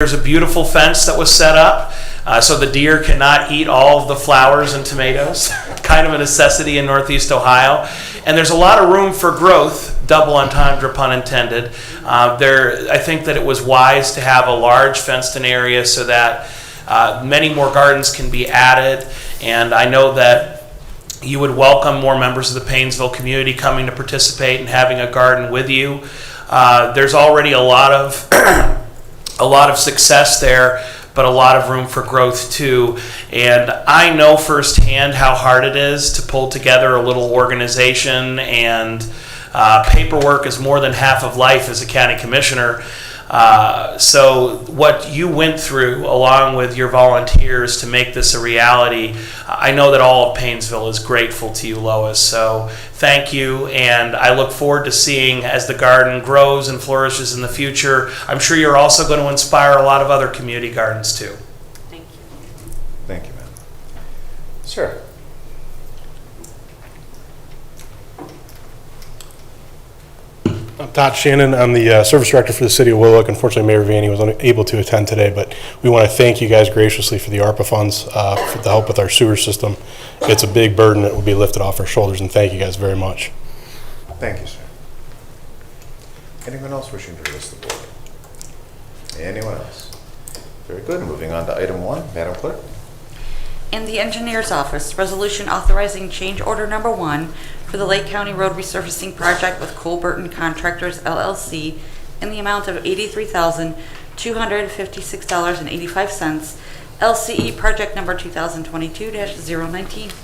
There's a beautiful fence that was set up so the deer cannot eat all of the flowers and tomatoes, kind of a necessity in Northeast Ohio. And there's a lot of room for growth, double entendre pun intended. I think that it was wise to have a large fenced-in area so that many more gardens can be added. And I know that you would welcome more members of the Paynesville community coming to participate and having a garden with you. There's already a lot of success there, but a lot of room for growth too. And I know firsthand how hard it is to pull together a little organization, and paperwork is more than half of life as a county commissioner. So what you went through along with your volunteers to make this a reality, I know that all of Paynesville is grateful to you, Lois. So thank you, and I look forward to seeing as the garden grows and flourishes in the future. I'm sure you're also going to inspire a lot of other community gardens too. Thank you. Thank you, ma'am. Sir. I'm Todd Shannon. I'm the service director for the city of Willock. Unfortunately, Mayor Vanny was unable to attend today, but we want to thank you guys graciously for the ARPA funds, for the help with our sewer system. It's a big burden that will be lifted off our shoulders, and thank you guys very much. Thank you, sir. Anyone else wishing to address the board? Anyone else? Very good. Moving on to item 1, Madam Clerk. In the engineer's office, resolution authorizing change order number 1 for the Lake County Road Resurfacing Project with Cole Burton Contractors, LLC, in the amount of $83,256.85, LCE project number 2022-019.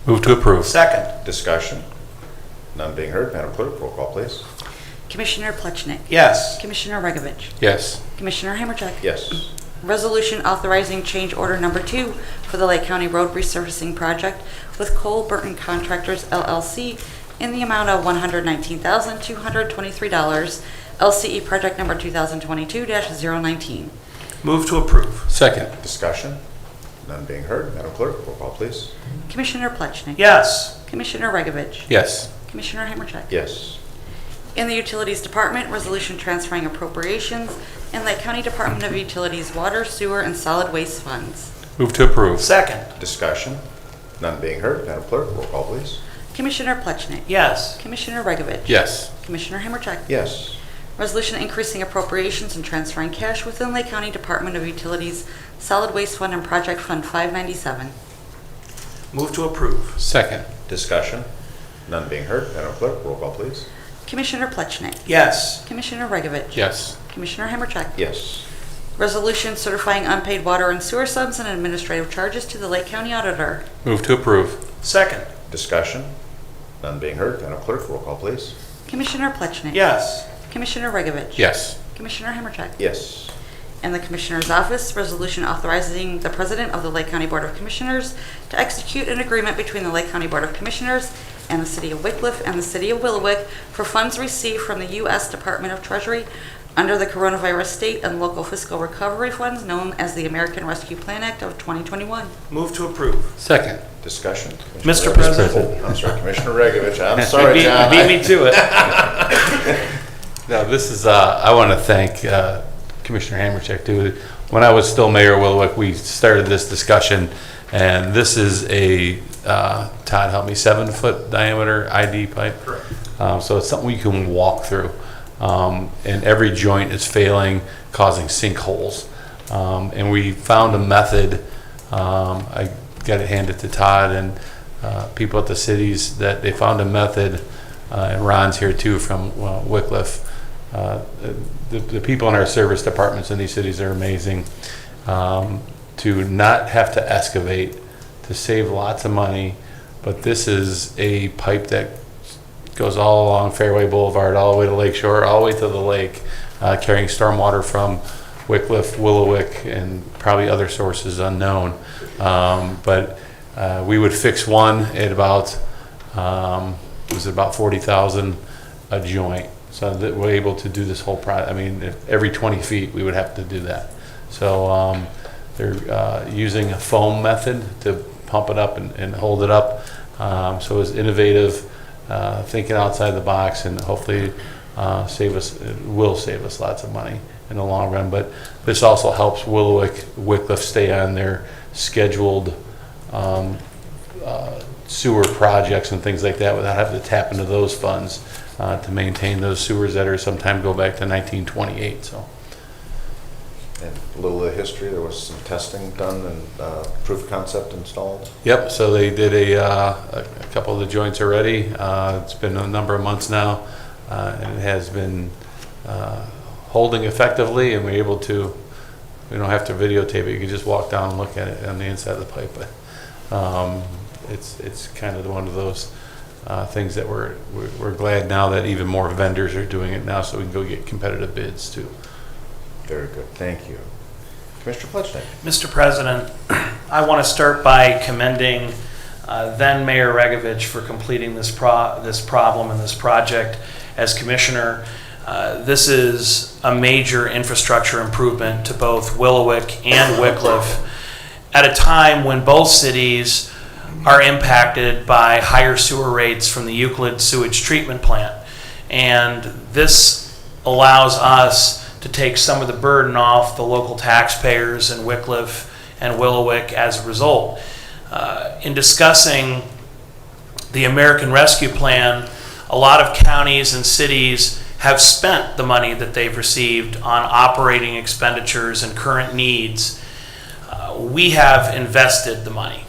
Move to approve. Second. Discussion. None being heard. Madam Clerk, roll call, please. Commissioner Plechnik. Yes. Commissioner Regovich. Yes. Commissioner Hammercheck. Yes. Resolution authorizing change order number 2 for the Lake County Road Resurfacing Project with Cole Burton Contractors, LLC, in the amount of $119,223, LCE project number 2022-019. Move to approve. Second. Discussion. None being heard. Madam Clerk, roll call, please. Commissioner Plechnik. Yes. Commissioner Regovich. Yes. Commissioner Hammercheck. Yes. In the Utilities Department, resolution transferring appropriations in Lake County Department of Utilities water, sewer, and solid waste funds. Move to approve. Second. Discussion. None being heard. Madam Clerk, roll call, please. Commissioner Plechnik. Yes. Commissioner Regovich. Yes. Commissioner Hammercheck. Yes. Resolution increasing appropriations and transferring cash within Lake County Department of Utilities Solid Waste Fund and Project Fund 597. Move to approve. Second. Discussion. None being heard. Madam Clerk, roll call, please. Commissioner Plechnik. Yes. Commissioner Regovich. Yes. Commissioner Hammercheck. Yes. Resolution certifying unpaid water and sewer subs and administrative charges to the Lake County Auditor. Move to approve. Second. Discussion. None being heard. Madam Clerk, roll call, please. Commissioner Plechnik. Yes. Commissioner Regovich. Yes. Commissioner Hammercheck. Yes. In the Commissioner's Office, resolution authorizing the President of the Lake County Board of Commissioners to execute an agreement between the Lake County Board of Commissioners and the City of Wickliffe and the City of Willowick for funds received from the U.S. Department of Treasury under the Coronavirus State and Local Fiscal Recovery Funds known as the American Rescue Plan Act of 2021. Move to approve. Second. Discussion. Mr. Commissioner President. Oh, I'm sorry, Commissioner Regovich. I'm sorry, John. Beat me to it. Now this is, I want to thank Commissioner Hammercheck too. When I was still Mayor of Willowick, we started this discussion, and this is a, Todd help me, 7-foot diameter ID pipe. Correct. So it's something we can walk through. And every joint is failing, causing sinkholes. And we found a method, I got it handed to Todd and people at the cities, that they found a method, and Ron's here too from Wickliffe. The people in our service departments in these cities are amazing, to not have to excavate, to save lots of money. But this is a pipe that goes all along Fairway Boulevard, all the way to Lakeshore, all the way to the lake, carrying stormwater from Wickliffe, Willowick, and probably other sources unknown. But we would fix one at about, it was about 40,000 a joint. So that we're able to do this whole project. I mean, if every 20 feet we would have to do that. So they're using a foam method to pump it up and hold it up. So it's innovative, thinking outside the box, and hopefully will save us lots of money. in the long run. But this also helps Wickliffe stay on their scheduled sewer projects and things like that without having to tap into those funds to maintain those sewers that are sometimes go back to 1928. So. And a little of the history, there was some testing done and proof of concept installed. Yep, so they did a couple of the joints already. It's been a number of months now, and it has been holding effectively, and we're able to, we don't have to videotape it, you can just walk down and look at it on the inside of the pipe. But it's kind of one of those things that we're glad now that even more vendors are doing it now, so we can go get competitive bids too. Very good, thank you. Commissioner Pletchnik. Mr. President, I want to start by commending then Mayor Regovich for completing this problem and this project as commissioner. This is a major infrastructure improvement to both Willowick and Wickliffe at a time when both cities are impacted by higher sewer rates from the Euclid sewage treatment plant. And this allows us to take some of the burden off the local taxpayers in Wickliffe and Willowick as a result. In discussing the American Rescue Plan, a lot of counties and cities have spent the money that they've received on operating expenditures and current needs. We have invested the money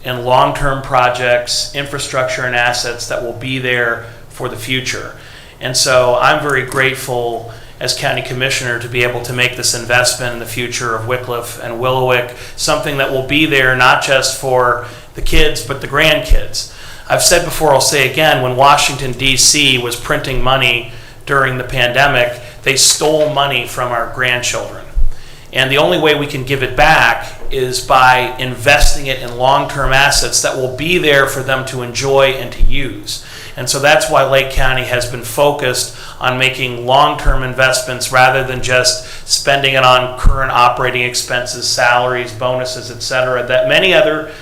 in long-term projects, infrastructure and assets that will be there for the future. And so I'm very grateful as county commissioner to be able to make this investment in the future of Wickliffe and Willowick, something that will be there not just for the kids but the grandkids. I've said before, I'll say again, when Washington D.C. was printing money during the pandemic, they stole money from our grandchildren. And the only way we can give it back is by investing it in long-term assets that will be there for them to enjoy and to use. And so that's why Lake County has been focused on making long-term investments rather than just spending it on current operating expenses, salaries, bonuses, et cetera, that many other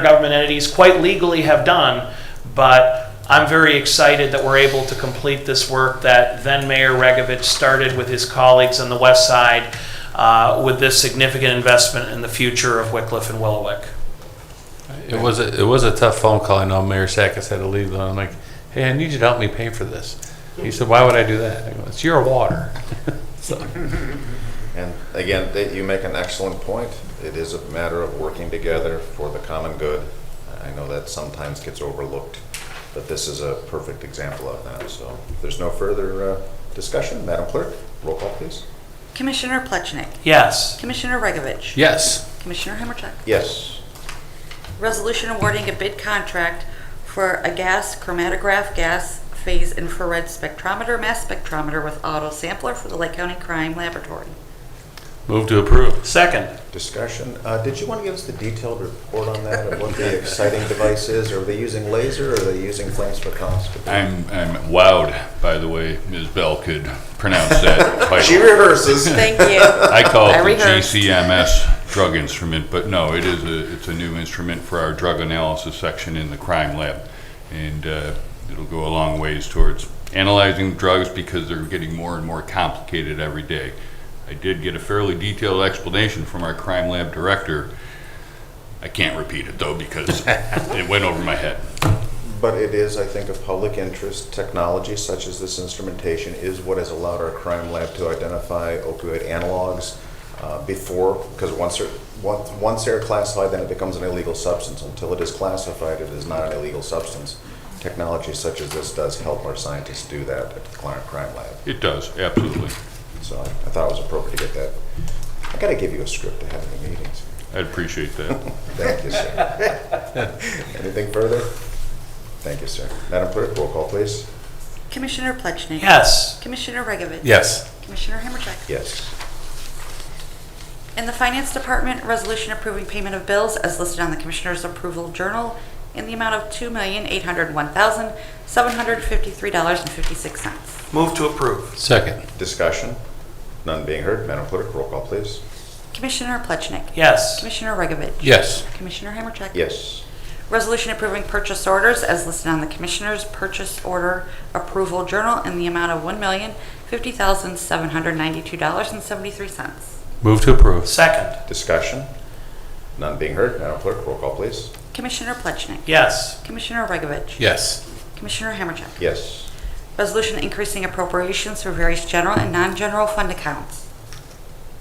government entities quite legally have done. But I'm very excited that we're able to complete this work that then Mayor Regovich started with his colleagues on the west side with this significant investment in the future of Wickliffe and Willowick. It was a tough phone call. I know Mayor Sakis had to leave, though. I'm like, hey, I need you to help me pay for this. He said, why would I do that? I go, it's your water. So. And again, you make an excellent point. It is a matter of working together for the common good. I know that sometimes gets overlooked, but this is a perfect example of that. So if there's no further discussion, Madam Clerk, roll call please. Commissioner Pletchnik. Yes. Commissioner Regovich. Yes. Commissioner Himmercheck. Yes. Resolution awarding a bid contract for a gas chromatograph gas phase infrared spectrometer mass spectrometer with auto sampler for the Lake County Crime Laboratory. Move to approve. Second. Discussion. Did you want to give us the detailed report on that, of what the exciting device is? Are they using laser or are they using flame spectroscopy? I'm wowed by the way Ms. Bell could pronounce that title. She rehearses. Thank you. I call it I the rehearsed. GCMS drug instrument, but no, it's a new instrument for our drug analysis section in the crime lab, and it'll go a long ways towards analyzing drugs because they're getting more and more complicated every day. I did get a fairly detailed explanation from our crime lab director. I can't repeat it though because it went over my head. But it is, I think, of public interest. Technology such as this instrumentation is what has allowed our crime lab to identify opioid analogs before, because once they're classified, then it becomes an illegal substance. Until it is classified, it is not an illegal substance. Technology such as this does help our scientists do that at the crime lab. It does, absolutely. So I thought it was appropriate to get that. I got to give you a script ahead of the meetings. I'd appreciate that. Thank you, sir. Anything further? Thank you, sir. Madam Clerk, roll call, please. Commissioner Pletchnik. Yes. Commissioner Regovich. Yes. Commissioner Himmercheck. Yes. In the Finance Department, resolution approving payment of bills as listed on the Commissioner's Approval Journal in the amount of $2,801,753.56. Move to approve. Second. Discussion? None being heard. Madam Clerk, roll call, please. Commissioner Pletchnik. Yes. Commissioner Regovich. Yes. Commissioner Himmercheck. Yes. Resolution approving purchase orders as listed on the Commissioner's Purchase Order Approval Journal in the amount of $1,050,792.73. Move to approve. Second. Discussion? None being heard, Madam Clerk, roll call, please. Commissioner Plechnik. Yes. Commissioner Regovich. Yes. Commissioner Hammercheck. Yes. Resolution increasing appropriations for various general and non-general fund accounts.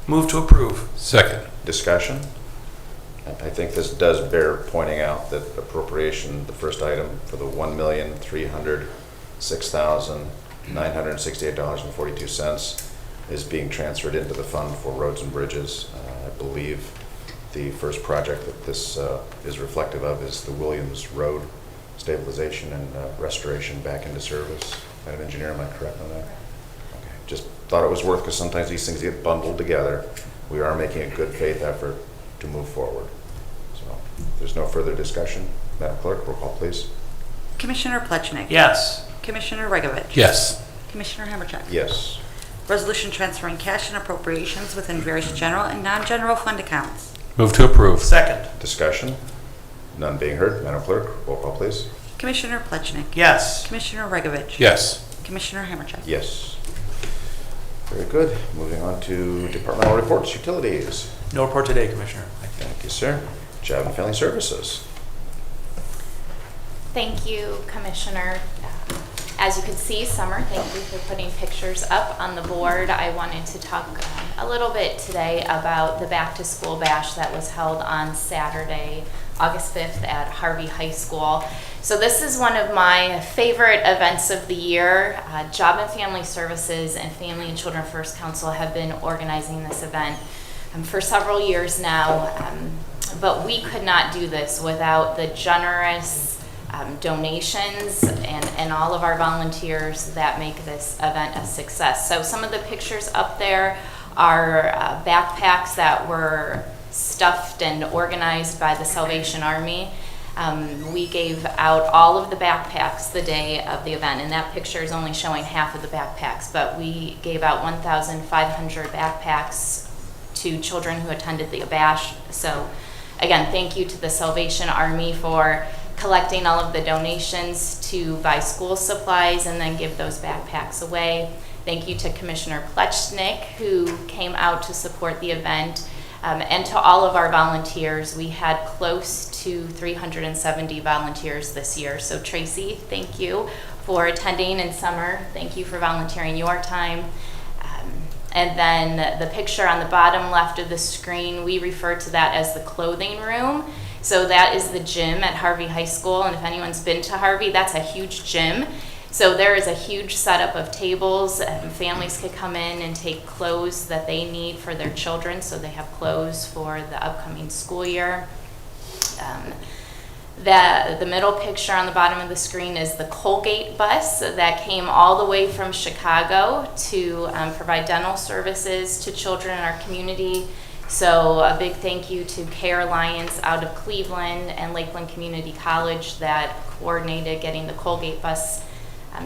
Move to approve. Second. Discussion? I think this does bear pointing out that appropriation, the first item for the $1,306,968.42 is being transferred into the fund for roads and bridges. I believe the first project that this is reflective of is the Williams Road stabilization and restoration back into service. Madam Engineer, am I correct on that? Okay. Just thought it was worth, because sometimes these things get bundled together. We are making a good faith effort to move forward. So if there's no further discussion, Madam Clerk, roll call, please. Commissioner Plechnik. Yes. Commissioner Regovich. Yes. Commissioner Hammercheck. Yes. Resolution transferring cash and appropriations within various general and non-general fund accounts. Move to approve. Second. Discussion? None being heard, Madam Clerk, roll call, please. Commissioner Plechnik. Yes. Commissioner Regovich. Yes. Commissioner Hammercheck. Yes. Very good. Moving on to departmental reports, utilities. No report today, Commissioner. Thank you, sir. Job and Family Services. Thank you, Commissioner. As you can see, Summer, thank you for putting pictures up on the board. I wanted to talk a little bit today about the Back to School Bash that was held on Saturday, August 5th at Harvey High School. So this is one of my favorite events of the year. Job and Family Services and Family and Children First Council have been organizing this event for several years now, but we could not do this without the generous donations and all of our volunteers that make this event a success. So some of the pictures up there are backpacks that were stuffed and organized by the Salvation Army. We gave out all of the backpacks the day of the event, and that picture is only showing half of the backpacks, but we gave out 1,500 backpacks to children who attended the bash. So again, thank you to the Salvation Army for collecting all of the donations to buy school supplies and then give those backpacks away. Thank you to Commissioner Plechnik, who came out to support the event, and to all of our volunteers. We had close to 370 volunteers this year. So Tracy, thank you for attending, and Summer, thank you for volunteering your time. And then the picture on the bottom left of the screen, we refer to that as the clothing room. So that is the gym at Harvey High School, and if anyone's been to Harvey, that's a huge gym. So there is a huge setup of tables, and families could come in and take clothes that they need for their children, so they have clothes for the upcoming school year. The middle picture on the bottom of the screen is the Colgate bus that came all the way from Chicago to provide dental services to children in our community. So a big thank you to Care Alliance out of Cleveland and Lakeland Community College that coordinated getting the Colgate bus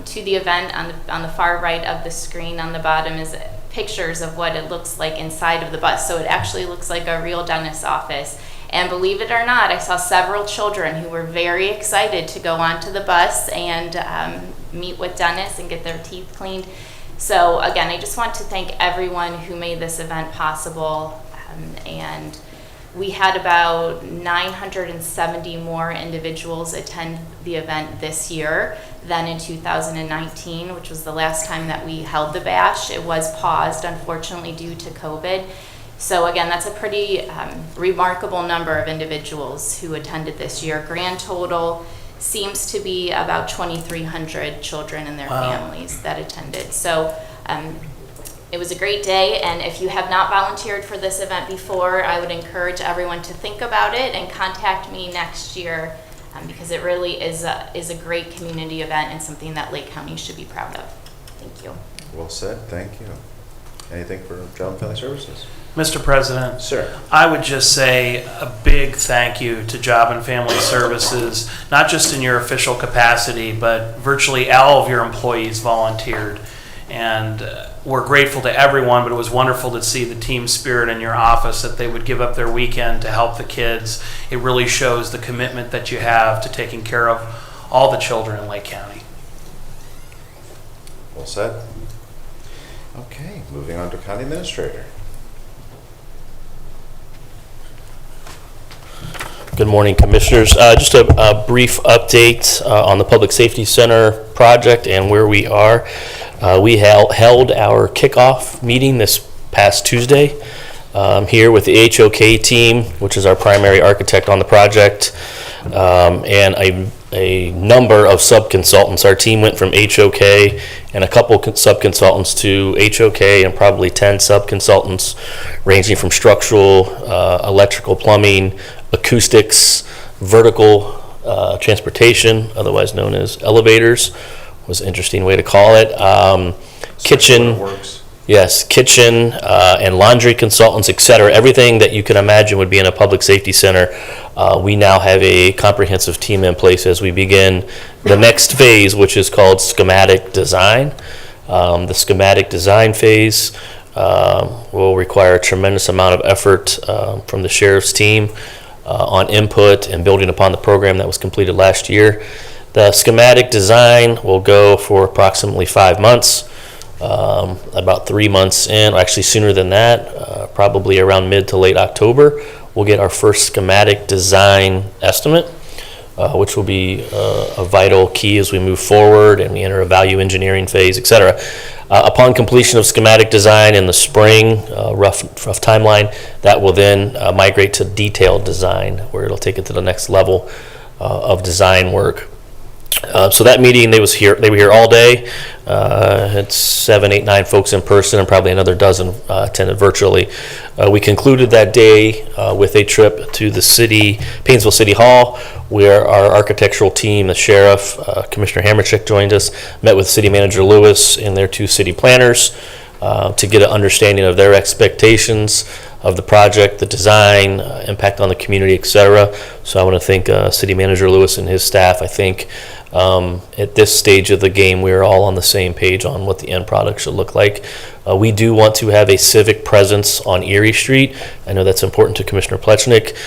to the event. On the far right of the screen on the bottom is pictures of what it looks like inside of the bus. So it actually looks like a real dentist's office. And believe it or not, I saw several children who were very excited to go onto the bus and meet with dentists and get their teeth cleaned. So again, I just want to thank everyone who made this event possible. And we had about 970 more individuals attend the event this year than in 2019, which was the last time that we held the bash. It was paused, unfortunately, due to COVID. So again, that's a pretty remarkable number of individuals who attended this year. Grand total seems to be about 2,300 children and their families that attended. So it was a great day, and if you have not volunteered for this event before, I would encourage everyone to think about it and contact me next year, because it really is a great community event and something that Lake County should be proud of. Thank you. Well said, thank you. Anything for Job and Family Services? Mr. President, Sir. I would just say a big thank you to Job and Family Services, not just in your official capacity, but virtually all of your employees volunteered. And we're grateful to everyone, but it was wonderful to see the team spirit in your office, that they would give up their weekend to help the kids. It really shows the commitment that you have to taking care of all the children in Lake County. Well said. Okay, moving on to County Administrator. Good morning, Commissioners. Just a brief update on the Public Safety Center project and where we are. We held our kickoff meeting this past Tuesday here with the HOK team, which is our primary architect on the project, and a number of sub-consultants. Our team went from HOK and a couple sub-consultants to HOK and probably 10 sub-consultants ranging from structural, electrical, plumbing, acoustics, vertical transportation, otherwise known as elevators, was an interesting way to call it. Kitchen, Works. yes, kitchen and laundry consultants, et cetera. Everything that you can imagine would be in a public safety center. We now have a comprehensive team in place as we begin the next phase, which is called schematic design. The schematic design phase will require a tremendous amount of effort from the sheriff's team on input and building upon the program that was completed last year. The schematic design will go for approximately 5 months. About 3 months in, or actually sooner than that, probably around mid to late October, we'll get our first schematic design estimate, which will be a vital key as we move forward and we enter a value engineering phase, et cetera. Upon completion of schematic design in the spring, rough timeline, that will then migrate to detailed design, where it'll take it to the next level of design work. So that meeting, they were here all day. Had 7, 8, 9 folks in person and probably another dozen attended virtually. We concluded that day with a trip to the Painesville City Hall, where our architectural team, the sheriff, Commissioner Hammercheck joined us, met with City Manager Lewis and their 2 city planners to get an understanding of their expectations of the project, the design, impact on the community, et cetera. So I want to thank City Manager Lewis and his staff. I think at this stage of the game, we're all on the same page on what the end product should look like. We do want to have a civic presence on Erie Street. I know that's important to Commissioner Plechnik.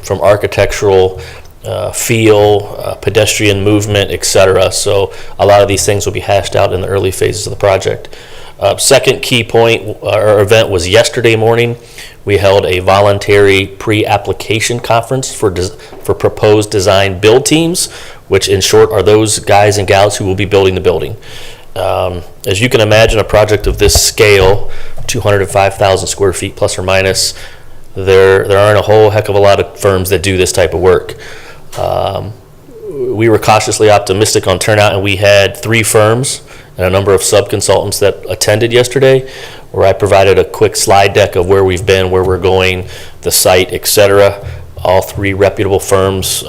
From architectural feel, pedestrian movement, et cetera. So a lot of these things will be hashed out in the early phases of the project. Second key point or event was yesterday morning. We held a voluntary pre-application conference for proposed design build teams, which in short are those guys and gals who will be building the building. As you can imagine, a project of this scale, 205,000 square feet plus or minus, there aren't a whole heck of a lot of firms that do this type of work. We were cautiously optimistic on turnout, and we had 3 firms and a number of sub-consultants that attended yesterday, where I provided a quick slide deck of where we've been, where we're going, the site, et cetera. All 3 reputable firms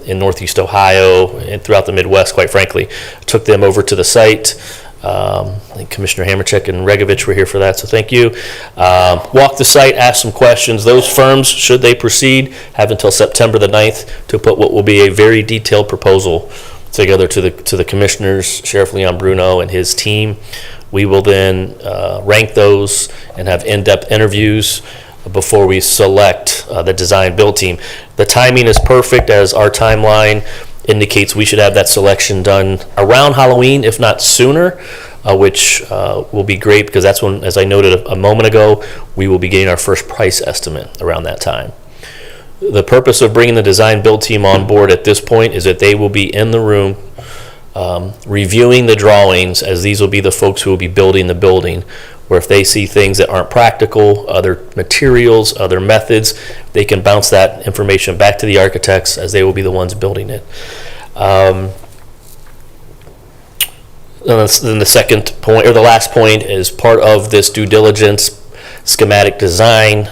in Northeast Ohio and throughout the Midwest, quite frankly. Took them over to the site. I think Commissioner Hammercheck and Regovich were here for that, so thank you. Walked the site, asked some questions. Those firms, should they proceed, have until September the 9th to put what will be a very detailed proposal together to the commissioners, Sheriff Leon Bruno and his team. We will then rank those and have in-depth interviews before we select the design build team. The timing is perfect, as our timeline indicates we should have that selection done around Halloween, if not sooner, which will be great, because that's when, as I noted a moment ago, we will be getting our first price estimate around that time. The purpose of bringing the design build team on board at this point is that they will be in the room reviewing the drawings, as these will be the folks who will be building the building, where if they see things that aren't practical, other materials, other methods, they can bounce that information back to the architects, as they will be the ones building it. Then the second point, or the last point, is part of this due diligence schematic design.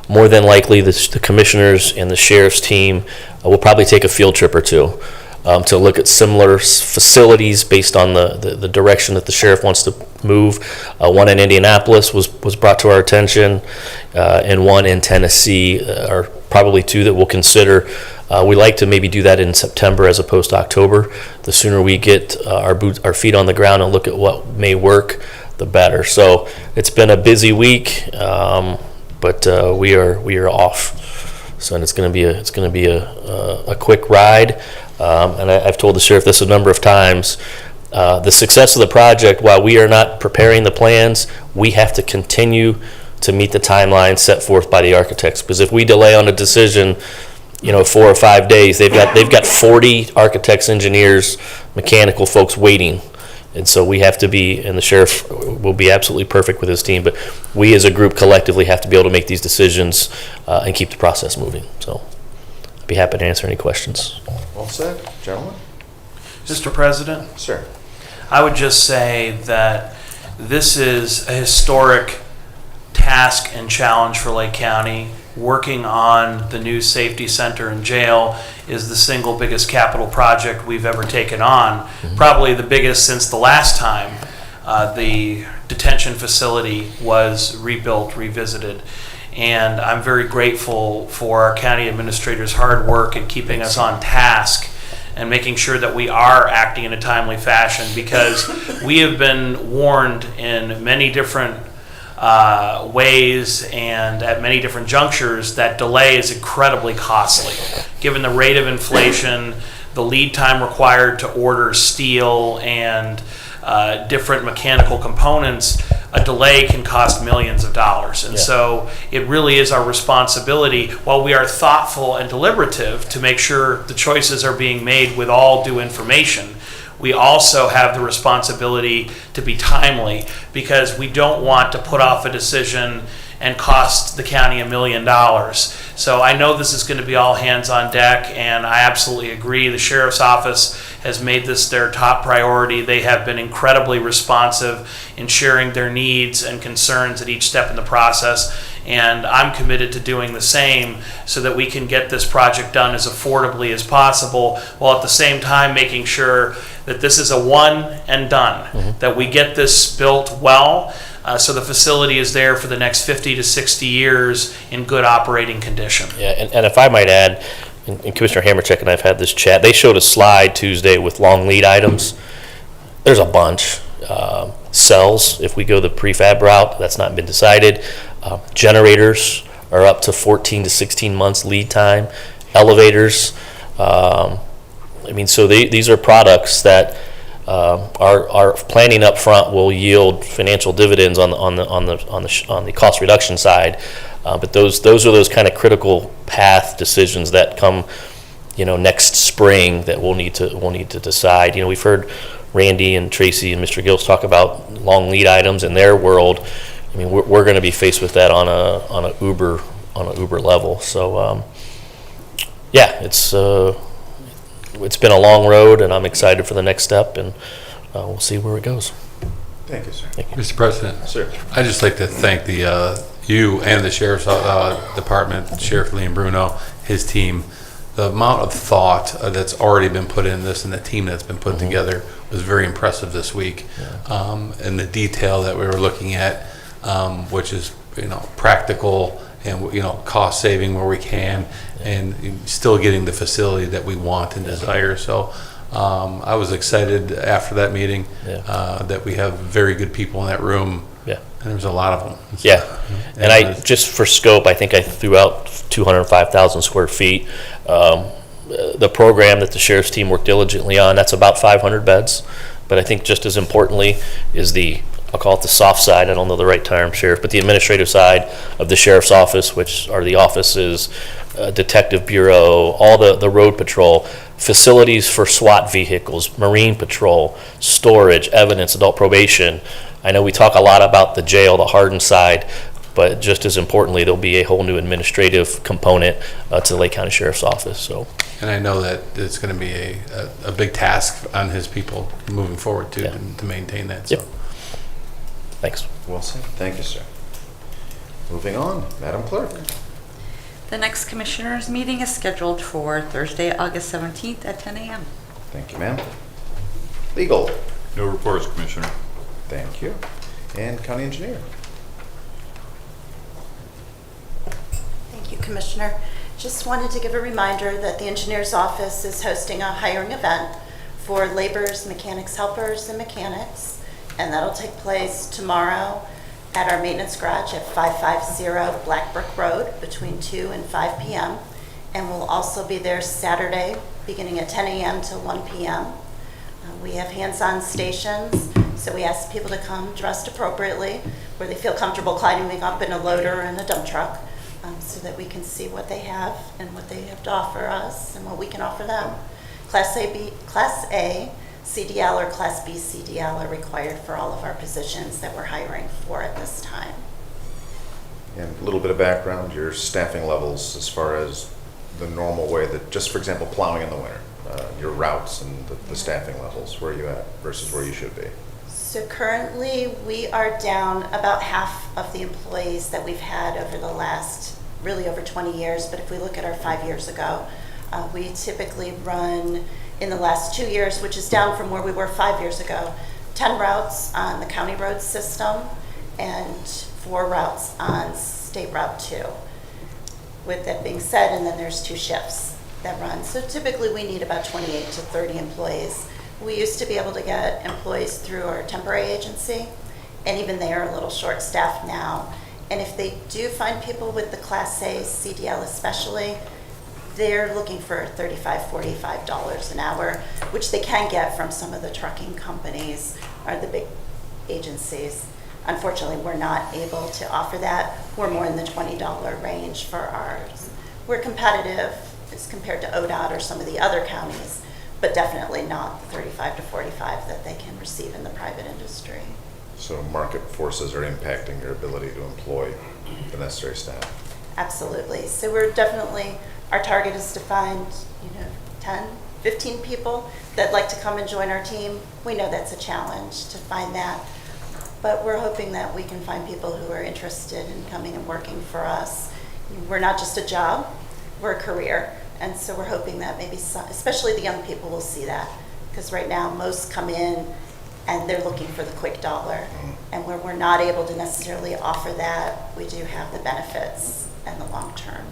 More than likely, the commissioners and the sheriff's team will probably take a field trip or 2 to look at similar facilities based on the direction that the sheriff wants to move. One in Indianapolis was brought to our attention, and one in Tennessee are probably 2 that we'll consider. We like to maybe do that in September as opposed to October. The sooner we get our feet on the ground and look at what may work, the better. So it's been a busy week, but we are off. So and it's going to be a quick ride. And I've told the sheriff this a number of times. The success of the project, while we are not preparing the plans, we have to continue to meet the timeline set forth by the architects. Because if we delay on a decision, 4 or 5 days, they've got 40 architects, engineers, mechanical folks waiting. And so we have to be, and the sheriff will be absolutely perfect with his team, but we as a group collectively have to be able to make these decisions and keep the process moving. So I'd be happy to answer any questions. Well said. Gentlemen? Mr. President, Sir. I would just say that this is a historic task and challenge for Lake County. Working on the new safety center and jail is the single biggest capital project we've ever taken on. Probably the biggest since the last time the detention facility was rebuilt, revisited. And I'm very grateful for our county administrator's hard work in keeping us on task and making sure that we are acting in a timely fashion, because we have been warned in many different ways and at many different junctures that delay is incredibly costly. Given the rate of inflation, the lead time required to order steel and different mechanical components, a delay can cost millions of dollars. And so it really is our responsibility, while we are thoughtful and deliberative to make sure the choices are being made with all due information, we also have the responsibility to be timely, because we don't want to put off a decision and cost the county $1 million. So I know this is going to be all hands on deck, and I absolutely agree. The sheriff's office has made this their top priority. They have been incredibly responsive in sharing their needs and concerns at each step in the process, and I'm committed to doing the same so that we can get this project done as affordably as possible, while at the same time making sure that this is a one and done, that we get this built well, so the facility is there for the next 50 to 60 years in good operating condition. Yeah, and if I might add, and Commissioner Hamercheck and I have had this chat, they showed a slide Tuesday with long lead items. There's a bunch. Cells, if we go the prefab route, that's not been decided. Generators are up to 14 to 16 months lead time. Elevators, so these are products that our planning up front will yield financial dividends on the cost reduction side, but those are those kind of critical path decisions that come, next spring that we'll need to decide. We've heard Randy and Tracy and Mr. Gills talk about long lead items in their world. We're going to be faced with that on a Uber level. So it's been a long road, and I'm excited for the next step, and we'll see where it goes. Thank you, sir. Thank you. Mr. President, Sir. I'd just like to thank you and the Sheriff's Department, Sheriff Liam Bruno, his team. The amount of thought that's already been put in this and the team that's been put together was very impressive this week. And the detail that we were looking at, which is, practical and, cost saving where we can, and still getting the facility that we want and desire. So I was excited after that meeting that we have very good people in that room. Yeah. And there's a lot of them. So, yeah. And I just for scope, I think I threw out 205,000 square feet. The program that the sheriff's team worked diligently on, that's about 500 beds. But I think just as importantly is I'll call it the soft side, I don't know the right term, Sheriff, but the administrative side of the sheriff's office, which are the offices, detective bureau, all the road patrol, facilities for SWAT vehicles, marine patrol, storage, evidence, adult probation. I know we talk a lot about the jail, the hardened side, but just as importantly, there'll be a whole new administrative component to the Lake County Sheriff's Office. So, and I know that it's going to be a big task on his people moving forward too, to maintain that. So. Yep. Thanks. Well said. Thank you, sir. Moving on, Madam Clerk. The next Commissioners' meeting is scheduled for Thursday, August 17th at 10 a.m. Thank you, ma'am. Legal. No reports, Commissioner. Thank you. And County Engineer. Thank you, Commissioner. Just wanted to give a reminder that the Engineer's Office is hosting a hiring event for laborers, mechanics helpers, and mechanics. and that'll take place tomorrow at our maintenance garage at 550 Black Brick Road between 2 and 5 p.m. And we'll also be there Saturday, beginning at 10 a.m. to 1 p.m. We have hands-on stations, so we ask people to come dressed appropriately, where they feel comfortable climbing up in a loader and a dump truck, so that we can see what they have and what they have to offer us and what we can offer them. Class A CDL or Class B CDL are required for all of our positions that we're hiring for at this time. And a little bit of background, your staffing levels as far as the normal way that, just for example, plowing in the winter, your routes and the staffing levels, where are you at versus where you should be? So currently, we are down about half of the employees that we've had over the last, really over 20 years. But if we look at our 5 years ago, we typically run, in the last 2 years, which is down from where we were 5 years ago, 10 routes on the county road system and 4 routes on State Route 2. With that being said, and then there's 2 shifts that run. So typically we need about 28 to 30 employees. We used to be able to get employees through our temporary agency, and even they are a little short-staffed now. And if they do find people with the Class A CDL especially, they're looking for $35, $45 an hour, which they can get from some of the trucking companies or the big agencies. Unfortunately, we're not able to offer that. We're more in the $20 range for ours. We're competitive as compared to ODOT or some of the other counties, but definitely not the $35 to $45 that they can receive in the private industry. So market forces are impacting your ability to employ the necessary staff. Absolutely. So we're definitely, our target is to find, 10, 15 people that like to come and join our team. We know that's a challenge to find that, but we're hoping that we can find people who are interested in coming and working for us. We're not just a job, we're a career. And so we're hoping that maybe some, especially the young people, will see that. Because right now most come in and they're looking for the quick dollar. And where we're not able to necessarily offer that, we do have the benefits and the long term.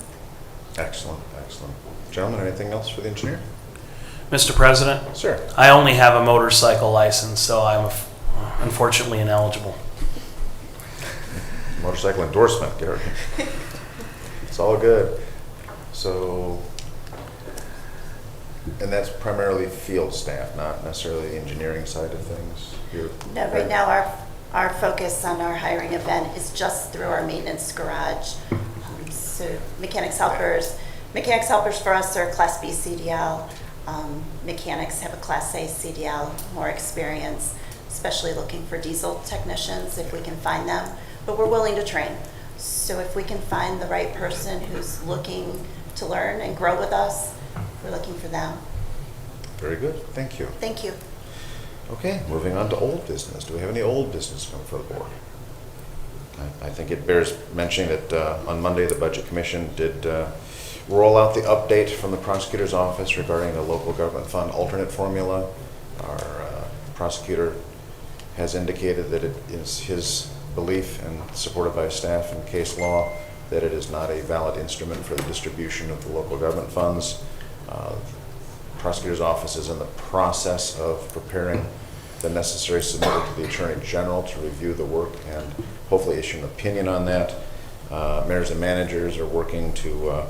Excellent, excellent. Gentlemen, anything else for the engineer? Mr. President, Sir. I only have a motorcycle license, so I'm unfortunately ineligible. Motorcycle endorsement, Gary. It's all good. So, and that's primarily field staff, not necessarily the engineering side of things? No, right now our focus on our hiring event is just through our maintenance garage. So mechanics helpers for us are Class B CDL. Mechanics have a Class A CDL, more experience, especially looking for diesel technicians if we can find them. But we're willing to train. So if we can find the right person who's looking to learn and grow with us, we're looking for them. Very good, thank you. Thank you. Okay, moving on to old business. Do we have any old business come for the board? I think it bears mentioning that on Monday, the Budget Commission did roll out the update from the prosecutor's office regarding the local government fund alternate formula. Our prosecutor has indicated that it is his belief, and supported by staff and case law, that it is not a valid instrument for the distribution of the local government funds. Prosecutor's office is in the process of preparing the necessary submittal to the Attorney General to review the work and hopefully issue an opinion on that. Mayors and managers are working to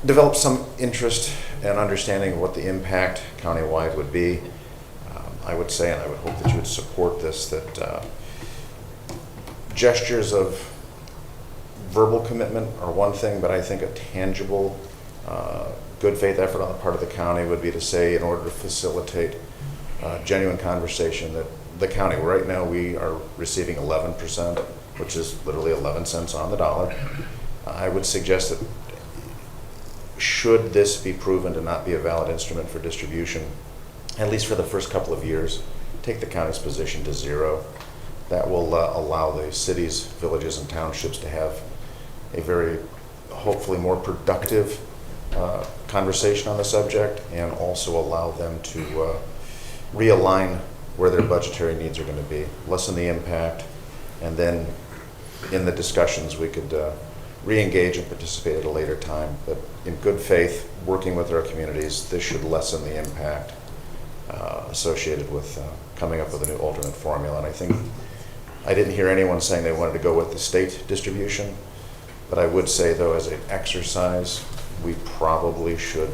develop some interest and understanding of what the impact countywide would be. I would say, and I would hope that you would support this, that gestures of verbal commitment are one thing, but I think a tangible good faith effort on the part of the county would be to say, in order to facilitate genuine conversation, that the county, right now we are receiving 11%, which is literally 11 cents on the dollar. I would suggest that should this be proven to not be a valid instrument for distribution, at least for the first couple of years, take the county's position to 0. That will allow the cities, villages, and townships to have a very, hopefully more productive conversation on the subject, and also allow them to realign where their budgetary needs are going to be, lessen the impact, and then in the discussions we could re-engage and participate at a later time. But in good faith, working with our communities, this should lessen the impact associated with coming up with a new alternate formula. And I think I didn't hear anyone saying they wanted to go with the state distribution, but I would say, though, as an exercise, we probably should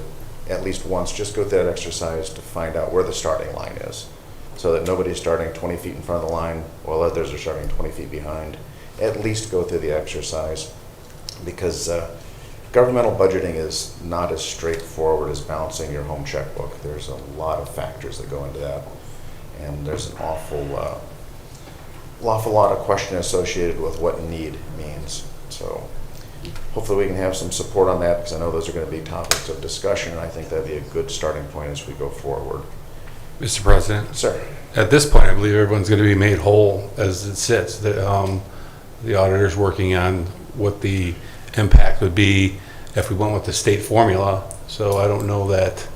at least once just go through that exercise to find out where the starting line is, so that nobody's starting 20 feet in front of the line while others are starting 20 feet behind. At least go through the exercise, because governmental budgeting is not as straightforward as balancing your home checkbook. There's a lot of factors that go into that, and there's an awful lot of question associated with what need means. So hopefully we can have some support on that, because I know those are going to be topics of discussion, and I think that'd be a good starting point as we go forward. Mr. President? Sir? At this point, I believe everyone's going to be made whole as it sits. The auditor's working on what the impact would be if we went with the state formula. So I don't know that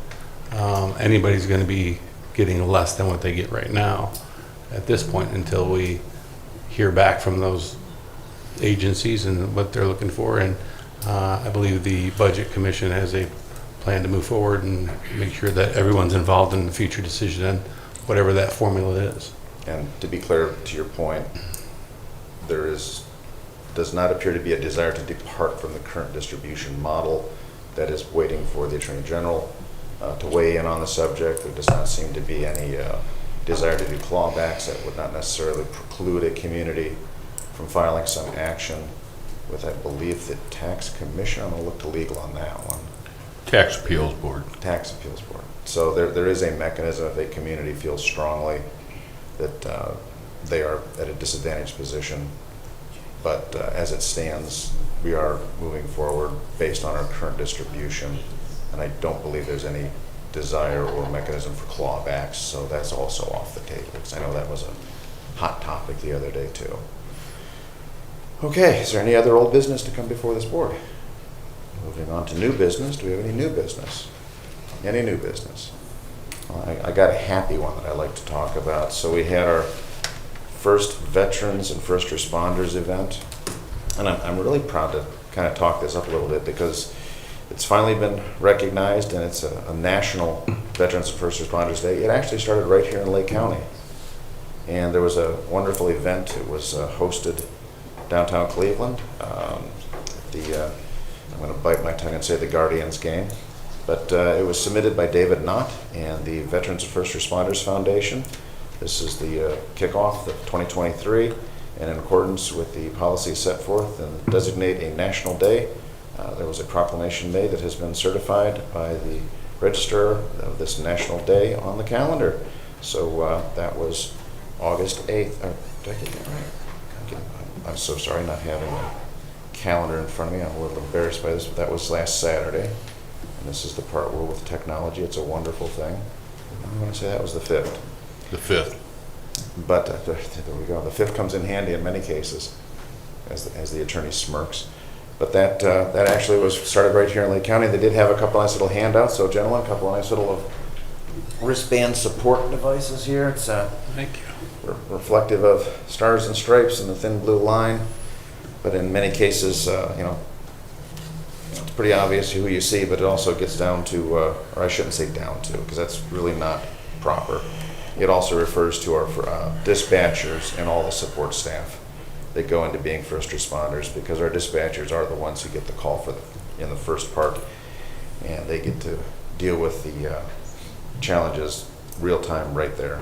anybody's going to be getting less than what they get right now at this point until we hear back from those agencies and what they're looking for. And I believe the Budget Commission has a plan to move forward and make sure that everyone's involved in the future decision and whatever that formula is. And to be clear, to your point, does not appear to be a desire to depart from the current distribution model. That is waiting for the Attorney General to weigh in on the subject. There does not seem to be any desire to do clawbacks. That would not necessarily preclude a community from filing some action with, I believe, the Tax Commission. I'm going to look to legal on that one. Tax Appeals Board. Tax Appeals Board. So there is a mechanism if a community feels strongly that they are at a disadvantaged position. But as it stands, we are moving forward based on our current distribution, and I don't believe there's any desire or mechanism for clawbacks, so that's also off the table, because I know that was a hot topic the other day too. Okay, is there any other old business to come before this board? Moving on to new business. Do we have any new business? Any new business? Well, I got a happy one that I'd like to talk about. So we had our first Veterans and First Responders event, and I'm really proud to kind of talk this up a little bit, because it's finally been recognized, and it's a national Veterans and First Responders Day. It actually started right here in Lake County, and there was a wonderful event. It was hosted downtown Cleveland. I'm going to bite my tongue and say the Guardians game, but it was submitted by David Knott and the Veterans and First Responders Foundation. This is the kickoff of 2023, and in accordance with the policy set forth and designate a national day, there was a proclamation made that has been certified by the Register of this national day on the calendar. So that was August 8th. Did I get that right? I'm so sorry not having a calendar in front of me. I'm a little embarrassed by this, but that was last Saturday. And this is the part where with technology, it's a wonderful thing. I'm going to say that was the 5th. The 5th. But there we go. The 5th comes in handy in many cases, as the attorney smirks. But that actually was started right here in Lake County. They did have a couple nice little handouts. So, gentlemen, a couple of nice little wristband support devices here. It's Thank you. reflective of stars and stripes and the thin blue line. But in many cases, it's pretty obvious who you see, but it also gets down to, or I shouldn't say down to, because that's really not proper. It also refers to our dispatchers and all the support staff that go into being first responders, because our dispatchers are the ones who get the call in the first part, and they get to deal with the challenges real time right there.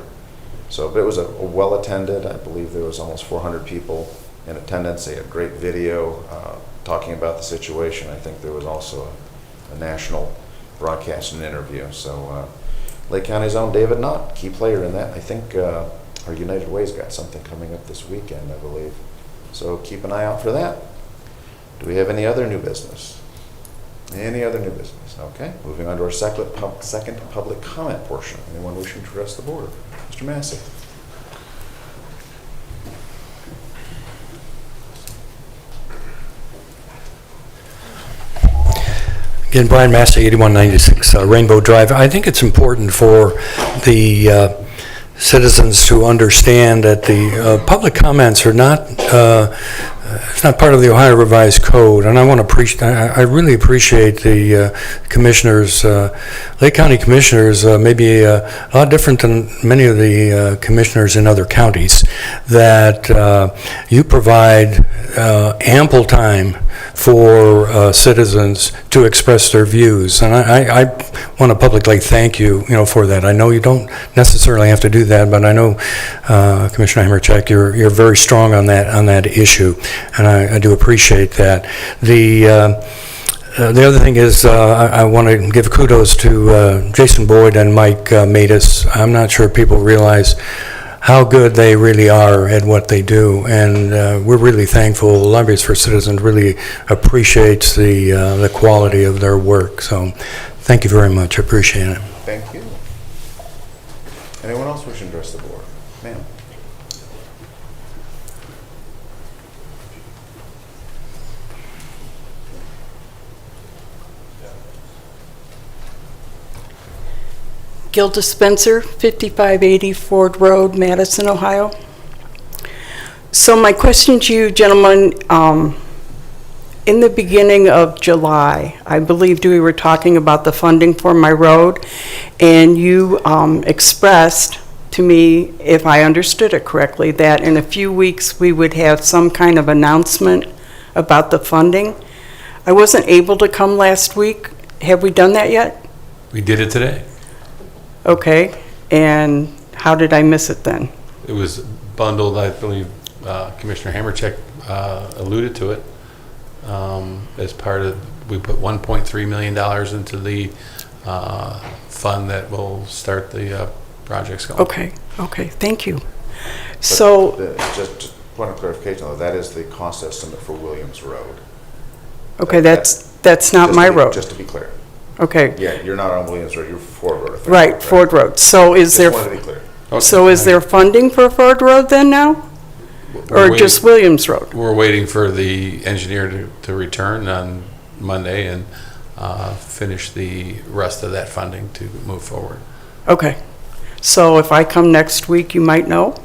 So, but it was a well attended. I believe there was almost 400 people in attendance. They had great video talking about the situation. I think there was also a national broadcast and interview. So Lake County's own David Knott, key player in that. I think our United Way's got something coming up this weekend, I believe. So keep an eye out for that. Do we have any other new business? Any other new business? Okay, moving on to our second public comment portion. Anyone wishing to address the board? Mr. Massey. Again, Brian Massey, 8196 Rainbow Drive. I think it's important for the citizens to understand that the public comments are not it's not part of the Ohio Revised Code, and I really appreciate the commissioners, Lake County commissioners, maybe a lot different than many of the commissioners in other counties, that you provide ample time for citizens to express their views, and I want to publicly thank you, for that. I know you don't necessarily have to do that, but I know Commissioner Hamercheck, you're very strong on that issue, and I do appreciate that. The other thing is, I want to give kudos to Jason Boyd and Mike Matus. I'm not sure people realize how good they really are at what they do, and we're really thankful. Libraries for Citizens really appreciates the quality of their work. So, thank you very much. I appreciate it. Thank you. Anyone else wishing to address the board? Ma'am. Gilda Spencer, 5580 Ford Road, Madison, Ohio. So my question to you, gentlemen, in the beginning of July, I believed we were talking about the funding for my road, and you expressed to me, if I understood it correctly, that in a few weeks we would have some kind of announcement about the funding. I wasn't able to come last week. Have we done that yet? We did it today. Okay, and how did I miss it then? It was bundled, I believe, Commissioner Hamercheck alluded to it, as part of, we put $1.3 million into the fund that will start the projects going. Okay, thank you. So, Just point of clarification, though, that is the cost estimate for Williams Road. okay, that's not my road. Just to be clear. Okay, Yeah, you're not on Williams Road, you're Ford Road. I think, right, Ford Road. So is Just there, wanted to be clear. so is there funding for Ford Road then now? We're Or just Williams Road? We're waiting for the engineer to return on Monday and finish the rest of that funding to move forward. Okay. So if I come next week, you might know?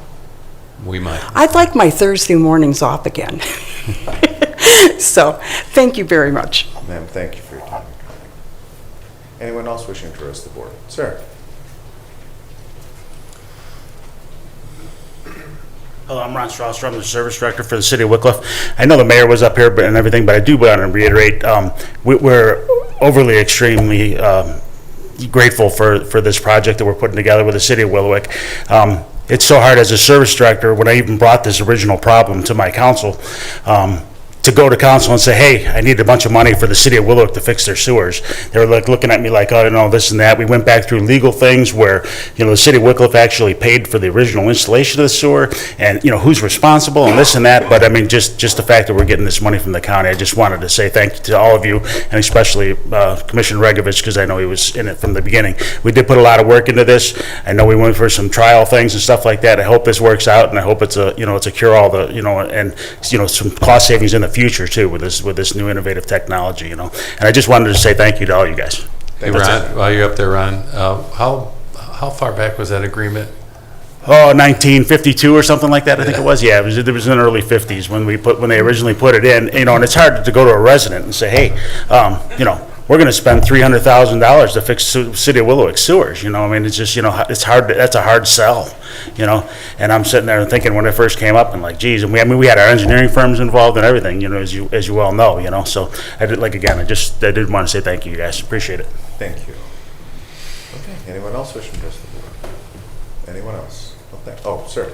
We might. I'd like my Thursday mornings off again. So, thank you very much. Ma'am, thank you for your time. Anyone else wishing to address the board? Sir? Hello, I'm Ron Strasser. I'm the service director for the city of Wickliffe. I know the mayor was up here and everything, but I do want to reiterate, we're overly extremely grateful for this project that we're putting together with the city of Willowick. It's so hard as a service director, when I even brought this original problem to my council, to go to council and say, hey, I need a bunch of money for the city of Willowick to fix their sewers. They were like looking at me like, oh, no, this and that. We went back through legal things where, the city of Wickliffe actually paid for the original installation of the sewer, and, who's responsible and this and that. But I mean, just the fact that we're getting this money from the county, I just wanted to say thank you to all of you, and especially Commissioner Regovich, because I know he was in it from the beginning. We did put a lot of work into this. I know we went for some trial things and stuff like that. I hope this works out, and I hope it's a, it's a cure-all, and some cost savings in the future too with this new innovative technology, and I just wanted to say thank you to all you guys. Hey, Ron, while you're up there, Ron, how far back was that agreement? 1952 or something like that, I think it was. Yeah, it was in the early 50s when they originally put it in. And it's hard to go to a resident and say, hey, we're going to spend $300,000 to fix City of Willowick sewers. I mean, it's just, it's hard. That's a hard sell, And I'm sitting there thinking when it first came up, and like, geez, and we had our engineering firms involved and everything, as you well know, So I did I did want to say thank you guys. Appreciate it. Thank you. Okay, anyone else wishing to address the board? Anyone else? Oh, sir.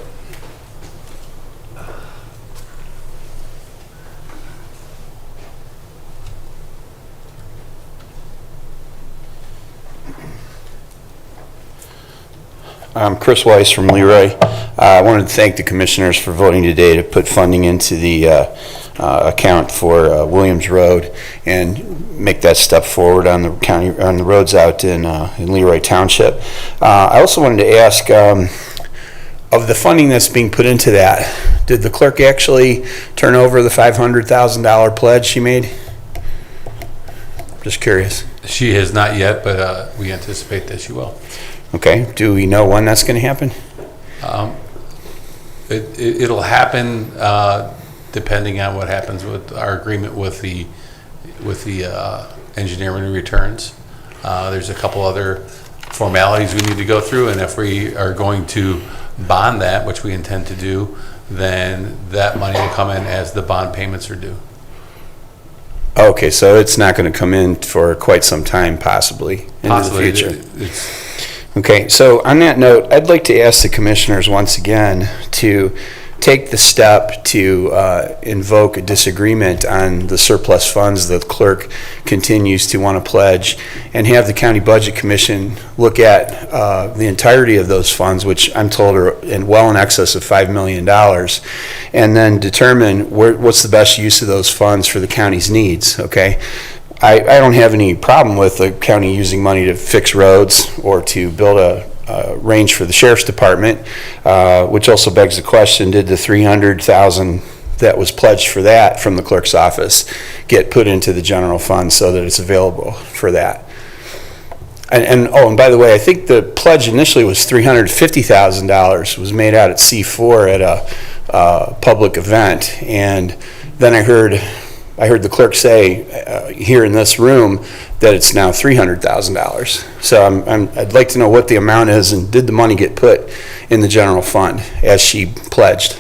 I'm Chris Weiss from Leroy. I wanted to thank the commissioners for voting today to put funding into the account for Williams Road and make that step forward on the roads out in Leroy Township. I also wanted to ask, of the funding that's being put into that, did the clerk actually turn over the $500,000 pledge she made? Just curious. She has not yet, but we anticipate that she will. Okay. Do we know when that's going to happen? It'll happen depending on what happens with our agreement with the engineering returns. There's a couple other formalities we need to go through, and if we are going to bond that, which we intend to do, then that money will come in as the bond payments are due. Okay, so it's not going to come in for quite some time, possibly, into the future. Okay, so on that note, I'd like to ask the commissioners once again to take the step to invoke a disagreement on the surplus funds the clerk continues to want to pledge, and have the County Budget Commission look at the entirety of those funds, which I'm told are well in excess of $5 million, and then determine what's the best use of those funds for the county's needs, okay? I don't have any problem with the county using money to fix roads or to build a range for the sheriff's department, which also begs the question, did the $300,000 that was pledged for that from the clerk's office get put into the general fund so that it's available for that? And by the way, I think the pledge initially was $350,000, was made out at C4 at a public event, and then I heard the clerk say here in this room that it's now $300,000. So I'd like to know what the amount is, and did the money get put in the general fund as she pledged?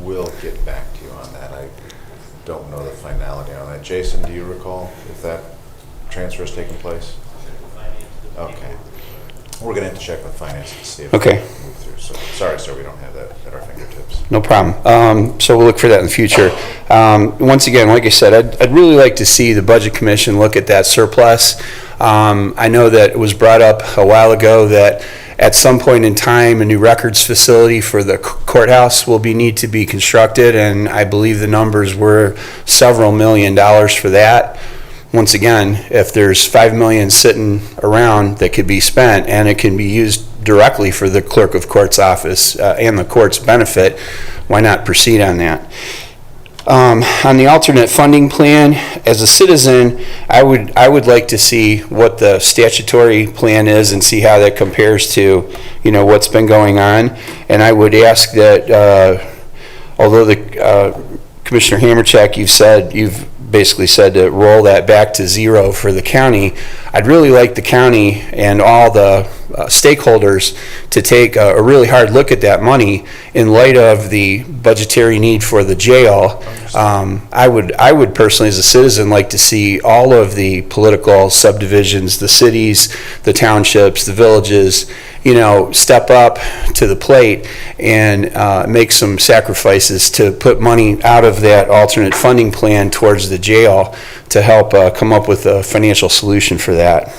We'll get back to you on that. I don't know the finality on that. Jason, do you recall if that transfer has taken place? Okay. We're going to have to check with finance to see if Okay. it can move through. So, sorry, sir, we don't have that at our fingertips. No problem. So we'll look for that in the future. Once again, like I said, I'd really like to see the Budget Commission look at that surplus. I know that it was brought up a while ago that at some point in time, a new records facility for the courthouse will need to be constructed, and I believe the numbers were several $1 million for that. Once again, if there's $5 million sitting around that could be spent and it can be used directly for the clerk of court's office and the court's benefit, why not proceed on that? On the alternate funding plan, as a citizen, I would like to see what the statutory plan is and see how that compares to, what's been going on. And I would ask that, although the Commissioner Hamercheck, you've basically said to roll that back to zero for the county, I'd really like the county and all the stakeholders to take a really hard look at that money in light of the budgetary need for the jail. I would personally, as a citizen, like to see all of the political subdivisions, the cities, the townships, the villages, step up to the plate and make some sacrifices to put money out of that alternate funding plan towards the jail to help come up with a financial solution for that.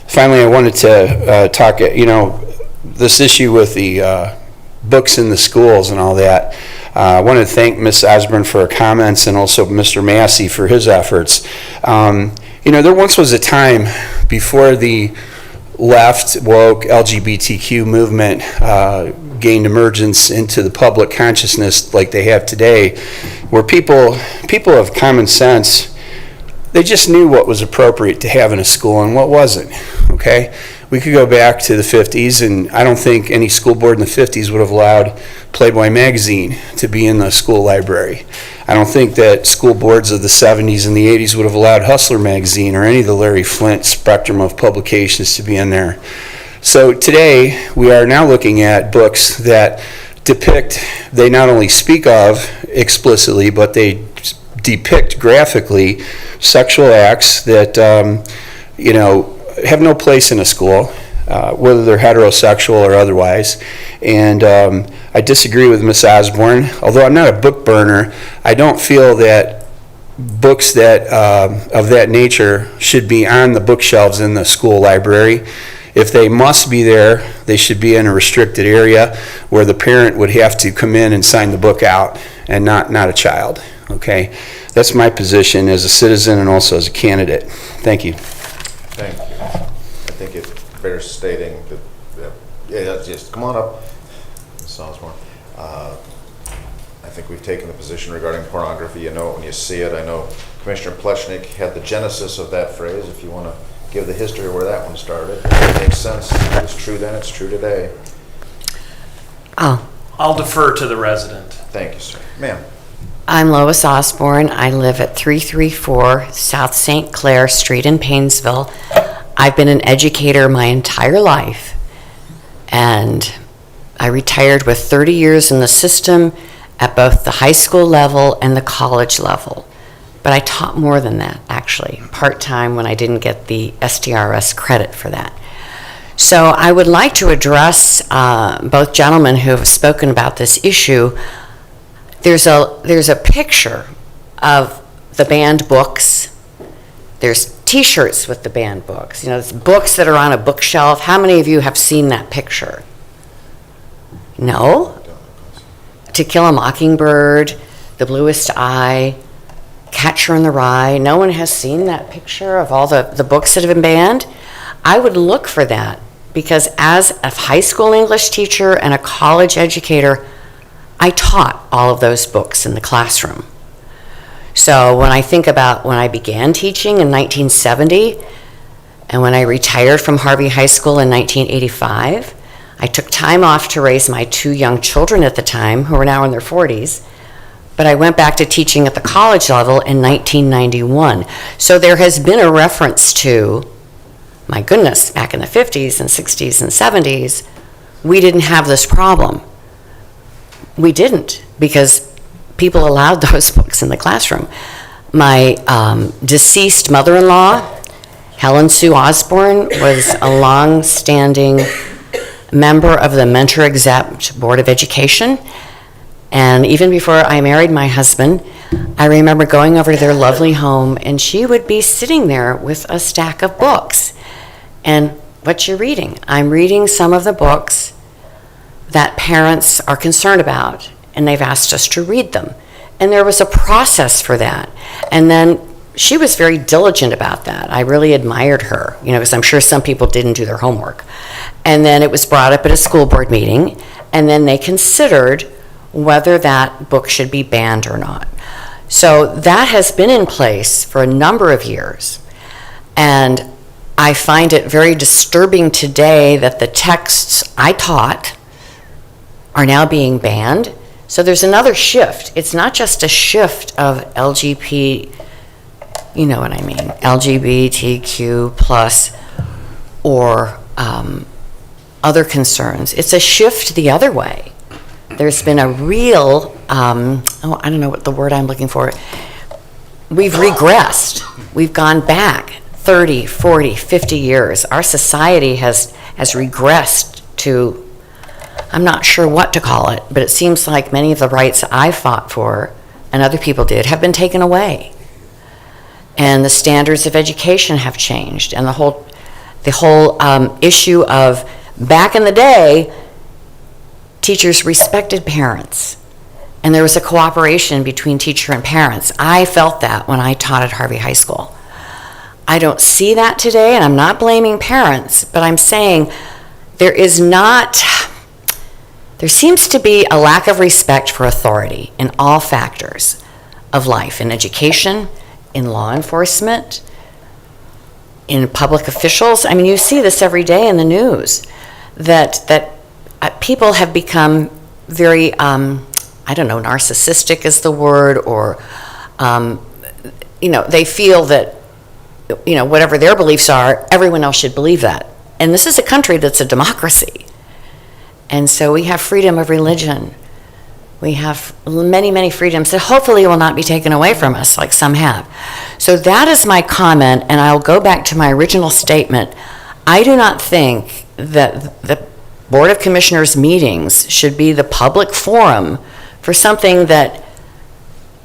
Finally, I wanted to talk, this issue with the books in the schools and all that. I want to thank Ms. Osborne for her comments and also Mr. Massey for his efforts. There once was a time before the left woke LGBTQ movement gained emergence into the public consciousness like they have today, where people of common sense, they just knew what was appropriate to have in a school and what wasn't, okay? We could go back to the 50s, and I don't think any school board in the 50s would have allowed Playboy magazine to be in the school library. I don't think that school boards of the 70s and the 80s would have allowed Hustler magazine or any of the Larry Flint spectrum of publications to be in there. So today, we are now looking at books that depict, they not only speak of explicitly, but they depict graphically sexual acts that, have no place in a school, whether they're heterosexual or otherwise. And I disagree with Ms. Osborne. Although I'm not a book burner, I don't feel that books that of that nature should be on the bookshelves in the school library. If they must be there, they should be in a restricted area where the parent would have to come in and sign the book out, and not a child. Okay, that's my position as a citizen and also as a candidate. Thank you. Thank you. I think it bears stating that, just come on up, Ms. Osborne. I think we've taken the position regarding pornography. You know it when you see it. I know Commissioner Plechnik had the genesis of that phrase. If you want to give the history of where that one started, it makes sense. It was true then, it's true today. I'll defer to the resident. Thank you, sir. Ma'am? I'm Lois Osborne. I live at 334 South St. Clair Street in Paynesville. I've been an educator my entire life, and I retired with 30 years in the system at both the high school level and the college level. But I taught more than that, actually, part-time when I didn't get the STRS credit for that. So I would like to address both gentlemen who have spoken about this issue. There's a picture of the banned books. There's T-shirts with the banned books. You know, it's books that are on a bookshelf. How many of you have seen that picture? No? To Kill a Mockingbird, The Bluest Eye, Catcher in the Rye. No one has seen that picture of all the books that have been banned? I would look for that, because as a high school English teacher and a college educator, I taught all of those books in the classroom. So when I think about when I began teaching in 1970 and when I retired from Harvey High School in 1985, I took time off to raise my 2 young children at the time, who are now in their 40s, but I went back to teaching at the college level in 1991. So there has been a reference to, my goodness, back in the 50s and 60s and 70s, we didn't have this problem. We didn't, because people allowed those books in the classroom. My deceased mother-in-law, Helen Sue Osborne, was a long-standing member of the mentor-exempt Board of Education. And even before I married my husband, I remember going over to their lovely home, and she would be sitting there with a stack of books. And what you reading? I'm reading some of the books that parents are concerned about, and they've asked us to read them. And there was a process for that. And then she was very diligent about that. I really admired her, you know, because I'm sure some people didn't do their homework. And then it was brought up at a school board meeting, and then they considered whether that book should be banned or not. So that has been in place for a number of years. And I find it very disturbing today that the texts I taught are now being banned. So there's another shift. It's not just a shift of you know what I mean, LGBTQ plus or other concerns. It's a shift the other way. There's been a real, I don't know what the word I'm looking for. We've regressed. We've gone back 30, 40, 50 years. Our society has regressed to, I'm not sure what to call it, but it seems like many of the rights I fought for and other people did have been taken away. And the standards of education have changed. And the whole issue of, back in the day, teachers respected parents. And there was a cooperation between teacher and parents. I felt that when I taught at Harvey High School. I don't see that today, and I'm not blaming parents, but I'm saying there seems to be a lack of respect for authority in all factors of life, in education, in law enforcement, in public officials. I mean, you see this every day in the news, that people have become very, I don't know, narcissistic is the word, or, they feel that, whatever their beliefs are, everyone else should believe that. And this is a country that's a democracy. And so we have freedom of religion. We have many, many freedoms that hopefully will not be taken away from us, like some have. So that is my comment, and I'll go back to my original statement. I do not think that the Board of Commissioners meetings should be the public forum for something that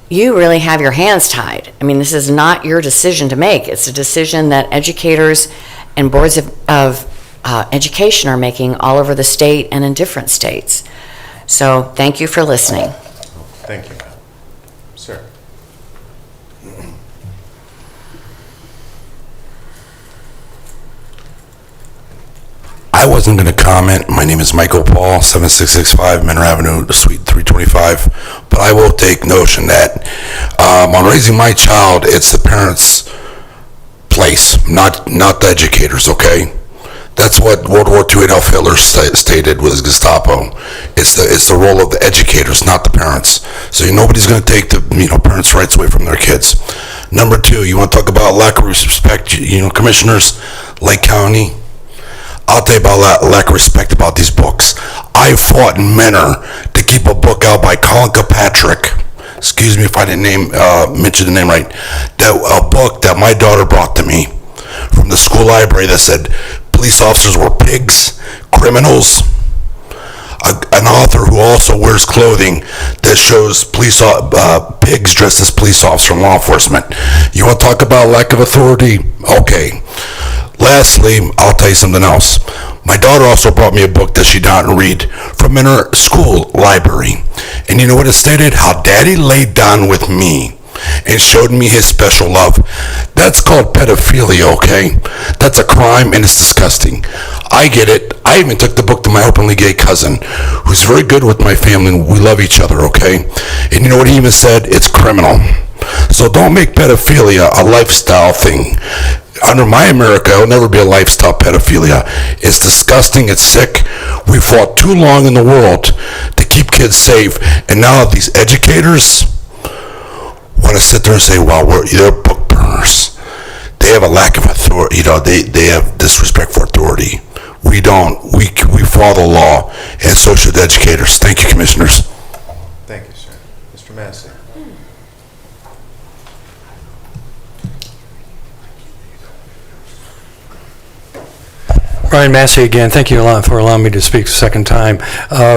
you really have your hands tied. I mean, this is not your decision to make. It's a decision that educators and boards of education are making all over the state and in different states. So thank you for listening. Thank you, ma'am. Sir. I wasn't going to comment. My name is Michael Paul, 7665 Menor Avenue, Suite 325. But I will take notion that on raising my child, it's the parents' place, not the educators, okay? That's what World War II Adolf Hitler stated was Gestapo. It's the role of the educators, not the parents. So nobody's going to take the parents' rights away from their kids. Number two, you want to talk about lack of respect, commissioners, Lake County. I'll tell you about lack of respect about these books. I fought in Menor to keep a book out by Colin Kilpatrick. Excuse me if I didn't mention the name right. A book that my daughter brought to me from the school library that said police officers were pigs, criminals. An author who also wears clothing that shows pigs dressed as police officers and law enforcement. You want to talk about lack of authority? Okay. Lastly, I'll tell you something else. My daughter also brought me a book that she didn't read from in her school library. And you know what it stated? How Daddy laid down with me and showed me his special love. That's called pedophilia, okay? That's a crime and it's disgusting. I get it. I even took the book to my openly gay cousin, who's very good with my family and we love each other, okay? And you know what he even said? It's criminal. So don't make pedophilia a lifestyle thing. Under my America, it'll never be a lifestyle pedophilia. It's disgusting. It's sick. We fought too long in the world to keep kids safe. And now these educators want to sit there and say, well, they're book burners. They have a lack of authority. They have disrespect for authority. We don't. We follow the law, and so should the educators. Thank you, commissioners. Thank you, sir. Mr. Massey. Brian Massey again. Thank you a lot for allowing me to speak a second time.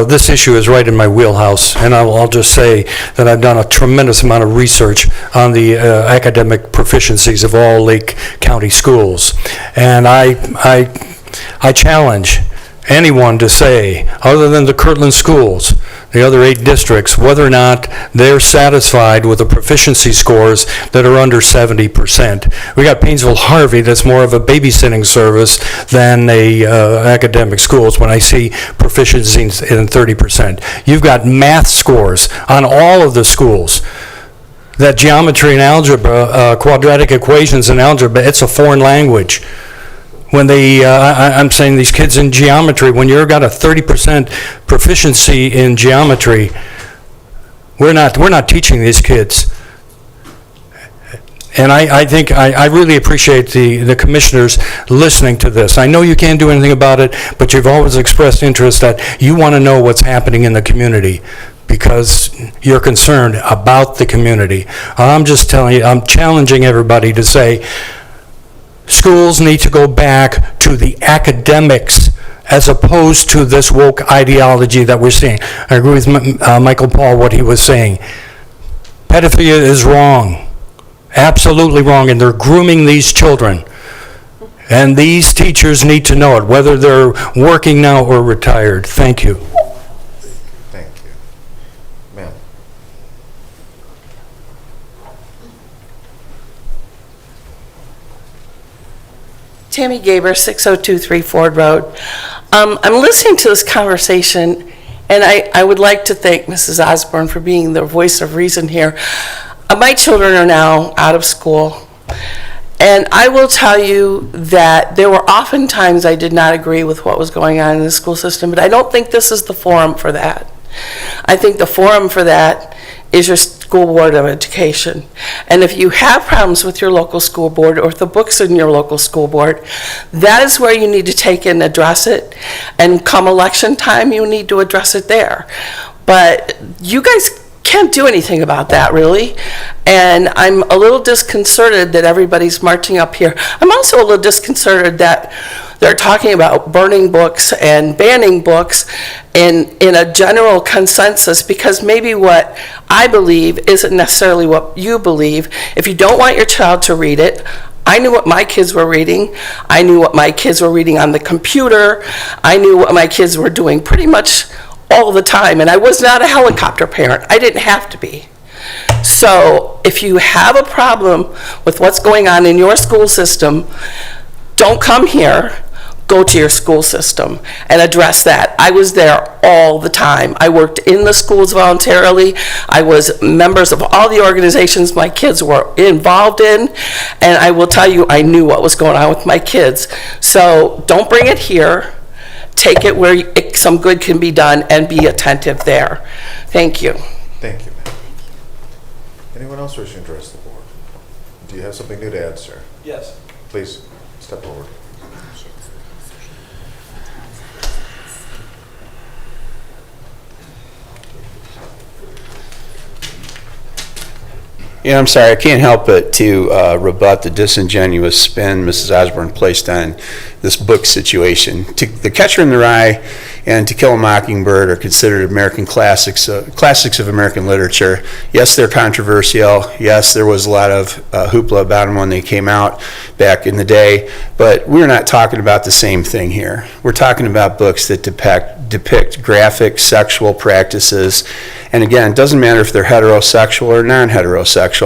This issue is right in my wheelhouse, and I'll just say that I've done a tremendous amount of research on the academic proficiencies of all Lake County schools. And I challenge anyone to say, other than the Kirtland schools, the other 8 districts, whether or not they're satisfied with the proficiency scores that are under 70%. We got Painesville-Harvey that's more of a babysitting service than a academic schools when I see proficiency in 30%. You've got math scores on all of the schools. That geometry and algebra, quadratic equations and algebra, it's a foreign language. When I'm saying these kids in geometry, when you've got a 30% proficiency in geometry, we're not teaching these kids. And I think I really appreciate the commissioners listening to this. I know you can't do anything about it, but you've always expressed interest that you want to know what's happening in the community because you're concerned about the community. I'm just telling you, I'm challenging everybody to say, schools need to go back to the academics as opposed to this woke ideology that we're seeing. I agree with Michael Paul, what he was saying. Pedophilia is wrong, absolutely wrong, and they're grooming these children. And these teachers need to know it, whether they're working now or retired. Thank you. Thank you. Ma'am. Tammy Gaber, 6023 Ford Road. I'm listening to this conversation, and I would like to thank Mrs. Osborne for being the voice of reason here. My children are now out of school, and I will tell you that there were often times I did not agree with what was going on in the school system, but I don't think this is the forum for that. I think the forum for that is your school board of education. And if you have problems with your local school board or with the books in your local school board, that is where you need to take and address it. And come election time, you need to address it there. But you guys can't do anything about that, really. And I'm a little disconcerted that everybody's marching up here. I'm also a little disconcerted that they're talking about burning books and banning books in a general consensus, because maybe what I believe isn't necessarily what you believe. If you don't want your child to read it, I knew what my kids were reading. I knew what my kids were reading on the computer. I knew what my kids were doing pretty much all the time. And I was not a helicopter parent. I didn't have to be. So if you have a problem with what's going on in your school system, don't come here. go to your school system and address that. I was there all the time. I worked in the schools voluntarily. I was members of all the organizations my kids were involved in, and I will tell you, I knew what was going on with my kids. So don't bring it here. Take it where some good can be done and be attentive there. Thank you. Thank you, ma'am. Anyone else wishing to address the board? Do you have something new to add, sir? Yes. Please, step forward. Yeah, I'm sorry, I can't help but to rebut the disingenuous spin Mrs. Osborne placed on this book situation. The Catcher in the Rye and To Kill a Mockingbird are considered American classics, classics of American literature. Yes, they're controversial. Yes, there was a lot of hoopla about them when they came out back in the day, but we're not talking about the same thing here. We're talking about books that depict graphic sexual practices. And again, it doesn't matter if they're heterosexual or non-heterosexual.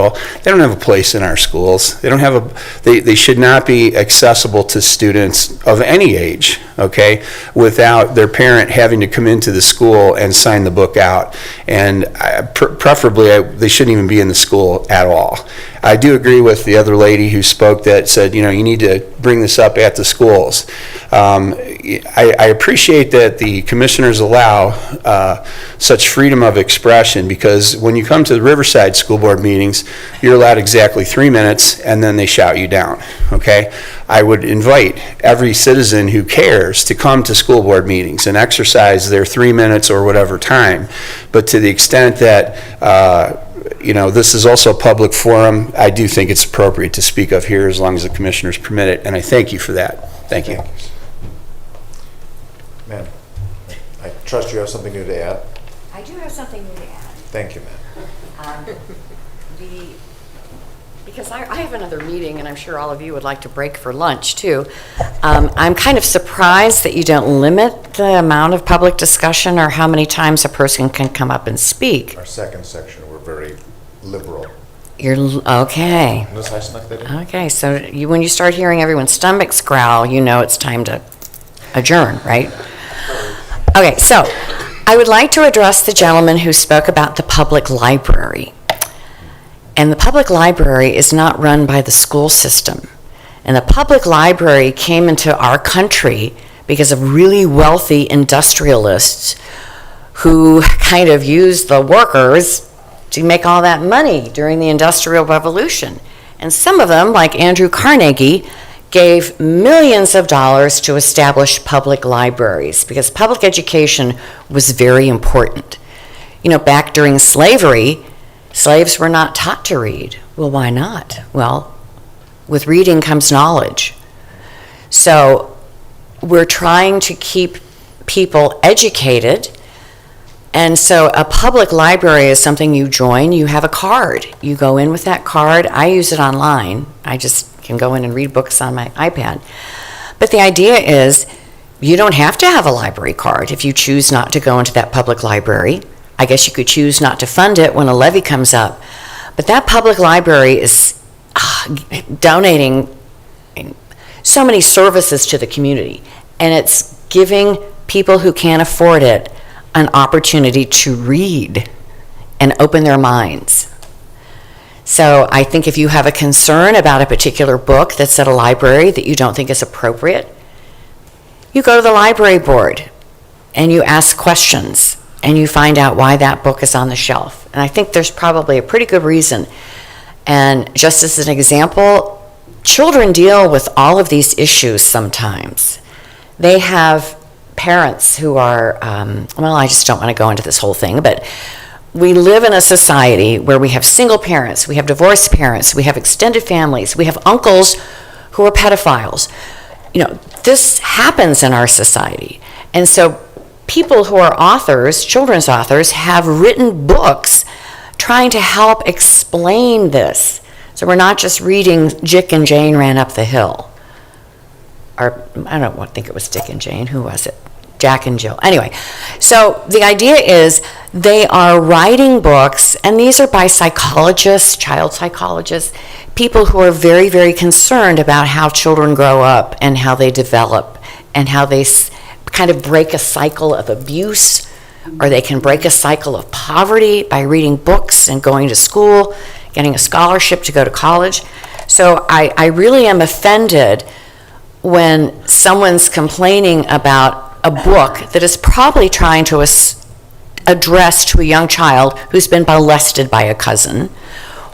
They don't have a place in our schools. They should not be accessible to students of any age, okay, without their parent having to come into the school and sign the book out. And preferably, they shouldn't even be in the school at all. I do agree with the other lady who spoke that said, you need to bring this up at the schools. I appreciate that the commissioners allow such freedom of expression, because when you come to the Riverside School Board meetings, you're allowed exactly 3 minutes and then they shout you down, okay? I would invite every citizen who cares to come to school board meetings and exercise their 3 minutes or whatever time. But to the extent that this is also a public forum, I do think it's appropriate to speak of here as long as the commissioners permit it, and I thank you for that. Thank you. Ma'am, I trust you have something new to add? I do have something new to add. Thank you, ma'am. Because I have another meeting, and I'm sure all of you would like to break for lunch, too. I'm kind of surprised that you don't limit the amount of public discussion or how many times a person can come up and speak. Our second section, we're very liberal. Okay. Ms. Heisnick, that is? Okay, so when you start hearing everyone's stomachs growl, you know it's time to adjourn, right? Okay, so I would like to address the gentleman who spoke about the public library. And the public library is not run by the school system. And the public library came into our country because of really wealthy industrialists who kind of used the workers to make all that money during the Industrial Revolution. And some of them, like Andrew Carnegie, gave millions of dollars to establish public libraries because public education was very important. Back during slavery, slaves were not taught to read. Well, why not? Well, with reading comes knowledge. So we're trying to keep people educated. And so a public library is something you join. You have a card. You go in with that card. I use it online. I just can go in and read books on my iPad. But the idea is you don't have to have a library card if you choose not to go into that public library. I guess you could choose not to fund it when a levy comes up. But that public library is donating so many services to the community. And it's giving people who can't afford it an opportunity to read and open their minds. So I think if you have a concern about a particular book that's at a library that you don't think is appropriate, you go to the library board and you ask questions and you find out why that book is on the shelf. And I think there's probably a pretty good reason. And just as an example, children deal with all of these issues sometimes. They have parents who are, I just don't want to go into this whole thing, but we live in a society where we have single parents, we have divorced parents, we have extended families, we have uncles who are pedophiles. This happens in our society. And so people who are authors, children's authors, have written books trying to help explain this. So we're not just reading Dick and Jane Ran Up the Hill. Or, I don't think it was Dick and Jane. Who was it? Jack and Jill. Anyway, so the idea is they are writing books, and these are by psychologists, child psychologists, people who are very, very concerned about how children grow up and how they develop and how they kind of break a cycle of abuse, or they can break a cycle of poverty by reading books and going to school, getting a scholarship to go to college. So I really am offended when someone's complaining about a book that is probably trying to address to a young child who's been molested by a cousin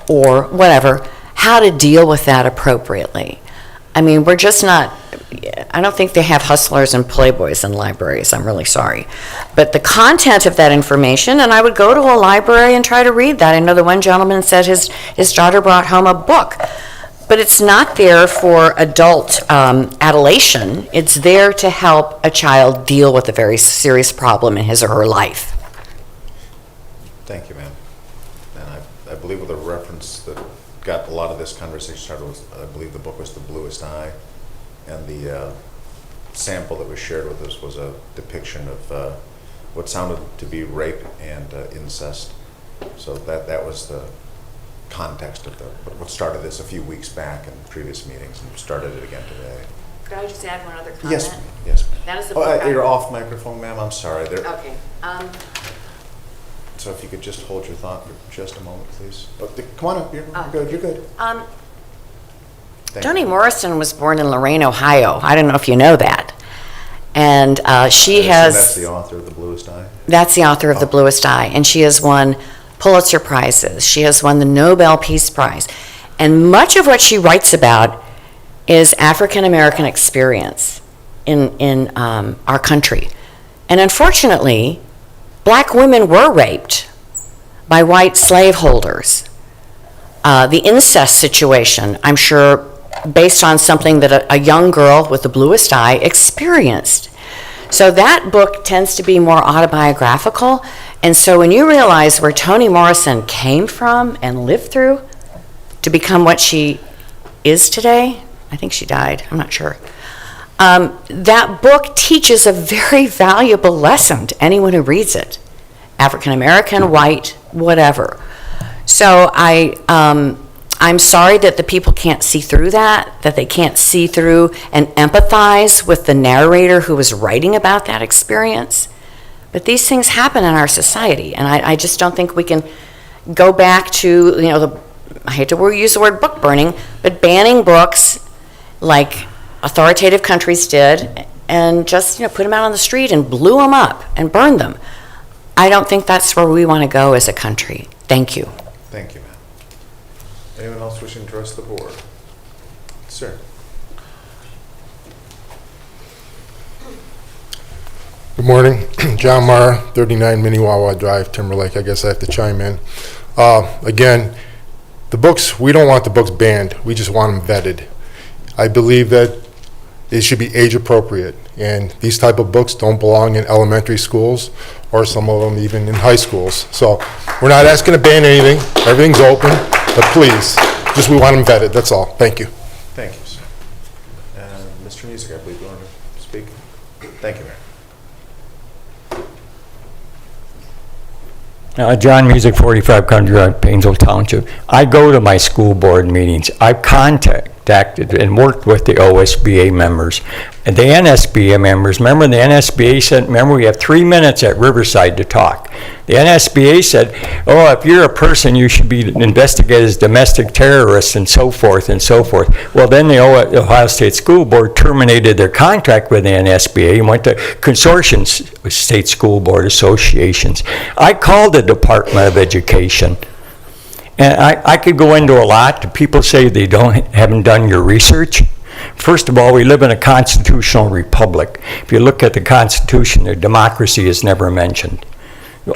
or whatever, how to deal with that appropriately. I mean, we're just not, I don't think they have hustlers and playboys in libraries, I'm really sorry. But the content of that information, and I would go to a library and try to read that. I know the one gentleman said his daughter brought home a book. But it's not there for adult adulation. It's there to help a child deal with a very serious problem in his or her life. Thank you, ma'am. And I believe with a reference that got a lot of this conversation started was, I believe the book was The Bluest Eye, and the sample that was shared with us was a depiction of what sounded to be rape and incest. So that was the context of what started this a few weeks back in previous meetings and started it again today. Could I just add one other comment? Yes, yes. That is the book. You're off microphone, ma'am. I'm sorry. Okay. So if you could just hold your thought for just a moment, please. Oh, come on up. You're good. You're good. Toni Morrison was born in Lorain, Ohio. I don't know if you know that. And she has... That's the author of The Bluest Eye? That's the author of The Bluest Eye. And she has won Pulitzer Prizes. She has won the Nobel Peace Prize. And much of what she writes about is African American experience in our country. And unfortunately, black women were raped by white slaveholders. The incest situation, I'm sure, based on something that a young girl with the bluest eye experienced. So that book tends to be more autobiographical. And so when you realize where Toni Morrison came from and lived through to become what she is today, I think she died, I'm not sure. That book teaches a very valuable lesson to anyone who reads it. African American, white, whatever. So I'm sorry that the people can't see through that they can't see through and empathize with the narrator who was writing about that experience. But these things happen in our society, and I just don't think we can go back to, I hate to use the word book burning, but banning books like authoritative countries did and just, put them out on the street and blew them up and burned them. I don't think that's where we want to go as a country. Thank you. Thank you, ma'am. Anyone else wishing to address the board? Sir. Good morning. John Mara, 39 Minnewawa Drive, Timberlake. I guess I have to chime in. Again, the books, we don't want the books banned. We just want them vetted. I believe that it should be age appropriate, and these type of books don't belong in elementary schools, or some of them even in high schools. So we're not asking to ban anything. Everything's open, but please, just we want them vetted. That's all. Thank you. Thank you, sir. Mr. Music, I believe you wanted to speak. Thank you, Mayor. John Music, 45 Country Drive, Painesville Township. I go to my school board meetings. I've contacted and worked with the OSBA members. And the NSBA members, remember the NSBA said, we have 3 minutes at Riverside to talk. The NSBA said, if you're a person, you should be investigated as domestic terrorists and so forth and so forth. Well, then the Ohio State School Board terminated their contract with the NSBA and went to consortiums with state school board associations. I called the Department of Education. And I could go into a lot. People say they haven't done your research. First of all, we live in a constitutional republic. If you look at the Constitution, the democracy is never mentioned.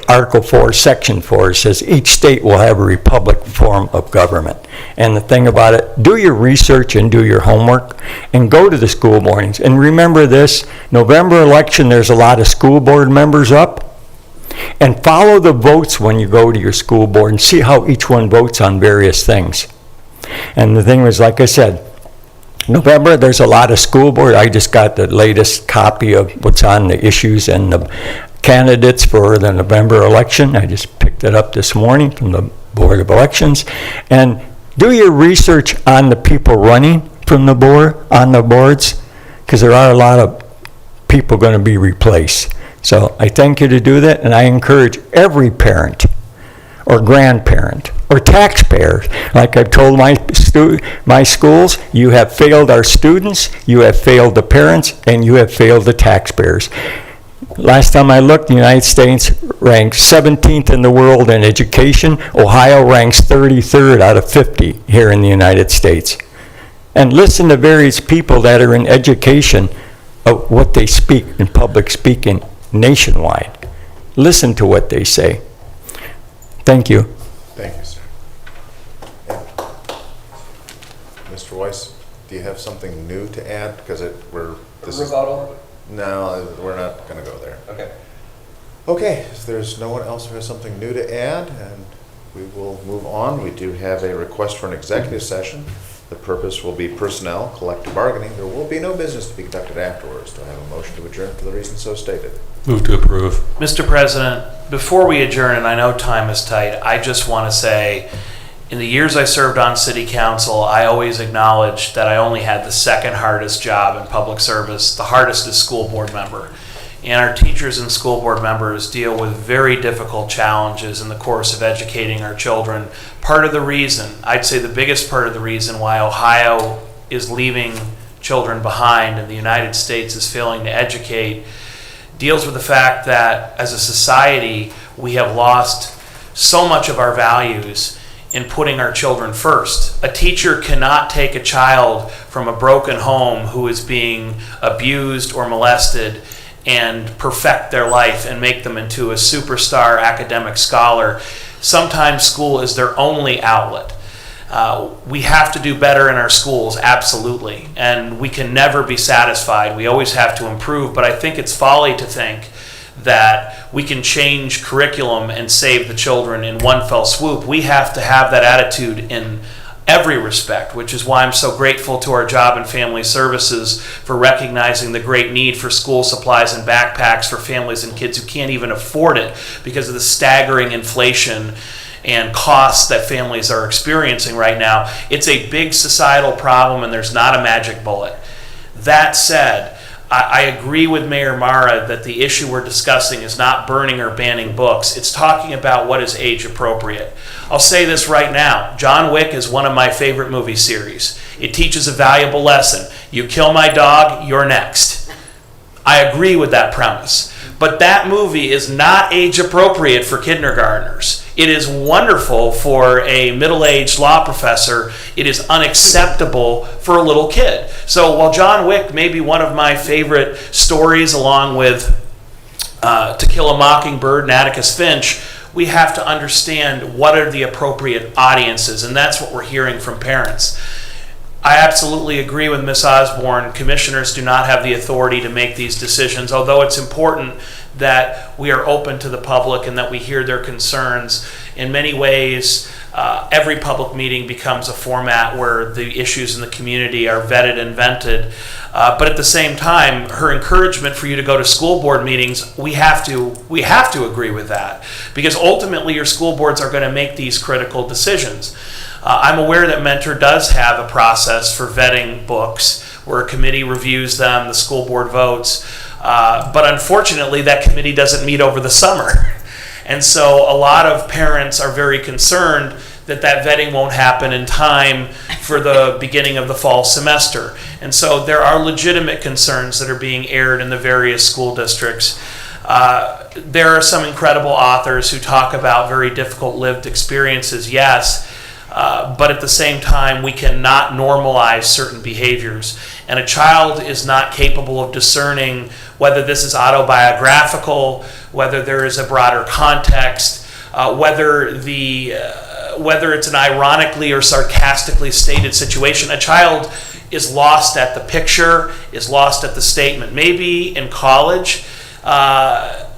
Article 4, Section 4 says each state will have a republic form of government. And the thing about it, do your research and do your homework and go to the school mornings. And remember this, November election, there's a lot of school board members up. And follow the votes when you go to your school board and see how each one votes on various things. And the thing was, like I said, November, there's a lot of school board. I just got the latest copy of what's on the issues and the candidates for the November election. I just picked it up this morning from the Board of Elections. And do your research on the people running from the board, on the boards, because there are a lot of people going to be replaced. So I thank you to do that, and I encourage every parent or grandparent or taxpayers, like I've told my schools, you have failed our students, you have failed the parents, and you have failed the taxpayers. Last time I looked, the United States ranks 17th in the world in education. Ohio ranks 33rd out of 50 here in the United States. And listen to various people that are in education of what they speak in public speaking nationwide. Listen to what they say. Thank you. Thank you, sir. Yeah. Mr. Weiss, do you have something new to add? Because Rebuttal? No, we're not going to go there. Okay. Okay, if there's no one else who has something new to add, and we will move on. We do have a request for an executive session. The purpose will be personnel, collective bargaining. There will be no business to be conducted afterwards. Do I have a motion to adjourn for the reasons so stated? Move to approve. Mr. President, before we adjourn, and I know time is tight, I just want to say, in the years I served on city council, I always acknowledged that I only had the second hardest job in public service. The hardest is school board member. And our teachers and school board members deal with very difficult challenges in the course of educating our children. Part of the reason, I'd say the biggest part of the reason why Ohio is leaving children behind and the United States is failing to educate deals with the fact that as a society, we have lost so much of our values in putting our children first. A teacher cannot take a child from a broken home who is being abused or molested and perfect their life and make them into a superstar academic scholar. Sometimes school is their only outlet. We have to do better in our schools, absolutely, and we can never be satisfied. We always have to improve, but I think it's folly to think that we can change curriculum and save the children in one fell swoop. We have to have that attitude in every respect, which is why I'm so grateful to our Job and Family Services for recognizing the great need for school supplies and backpacks for families and kids who can't even afford it because of the staggering inflation and costs that families are experiencing right now. It's a big societal problem and there's not a magic bullet. That said, I agree with Mayor Mara that the issue we're discussing is not burning or banning books. It's talking about what is age appropriate. I'll say this right now. John Wick is one of my favorite movie series. It teaches a valuable lesson. You kill my dog, you're next. I agree with that premise. But that movie is not age appropriate for kindergartners. It is wonderful for a middle-aged law professor. It is unacceptable for a little kid. So while John Wick may be one of my favorite stories along with To Kill a Mockingbird and Atticus Finch, we have to understand what are the appropriate audiences, and that's what we're hearing from parents. I absolutely agree with Ms. Osborne. Commissioners do not have the authority to make these decisions, although it's important that we are open to the public and that we hear their concerns. In many ways, every public meeting becomes a format where the issues in the community are vetted and vented. But at the same time, her encouragement for you to go to school board meetings, we have to agree with that, because ultimately your school boards are going to make these critical decisions. I'm aware that Mentor does have a process for vetting books where a committee reviews them, the school board votes, but unfortunately that committee doesn't meet over the summer. And so a lot of parents are very concerned that that vetting won't happen in time for the beginning of the fall semester. And so there are legitimate concerns that are being aired in the various school districts. There are some incredible authors who talk about very difficult lived experiences, yes, but at the same time, we cannot normalize certain behaviors. And a child is not capable of discerning whether this is autobiographical, whether there is a broader context, whether it's an ironically or sarcastically stated situation. A child is lost at the picture, is lost at the statement. Maybe in college,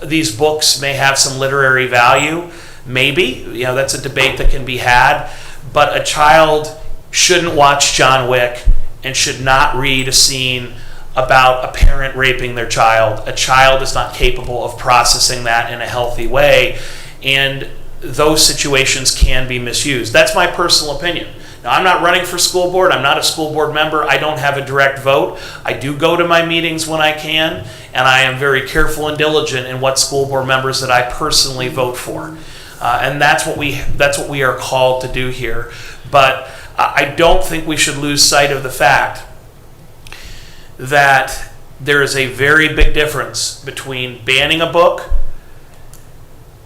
these books may have some literary value. Maybe, that's a debate that can be had. But a child shouldn't watch John Wick and should not read a scene about a parent raping their child. A child is not capable of processing that in a healthy way. And those situations can be misused. That's my personal opinion. Now, I'm not running for school board. I'm not a school board member. I don't have a direct vote. I do go to my meetings when I can, and I am very careful and diligent in what school board members that I personally vote for. And that's what we are called to do here. But I don't think we should lose sight of the fact that there is a very big difference between banning a book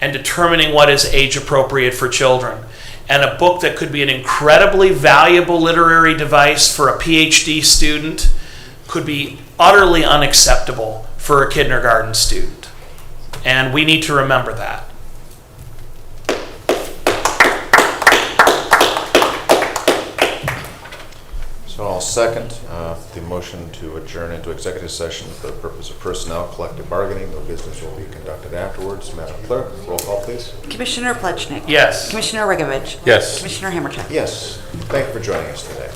and determining what is age appropriate for children. And a book that could be an incredibly valuable literary device for a PhD student could be utterly unacceptable for a kindergarten student. And we need to remember that. So I'll second the motion to adjourn into executive session for the purpose of personnel collective bargaining. No business will be conducted afterwards. Madam Clerk, roll call, please. Commissioner Plechnik. Yes. Commissioner Regovich. Yes. Commissioner Hammercheck. Yes. Thank you for joining us today.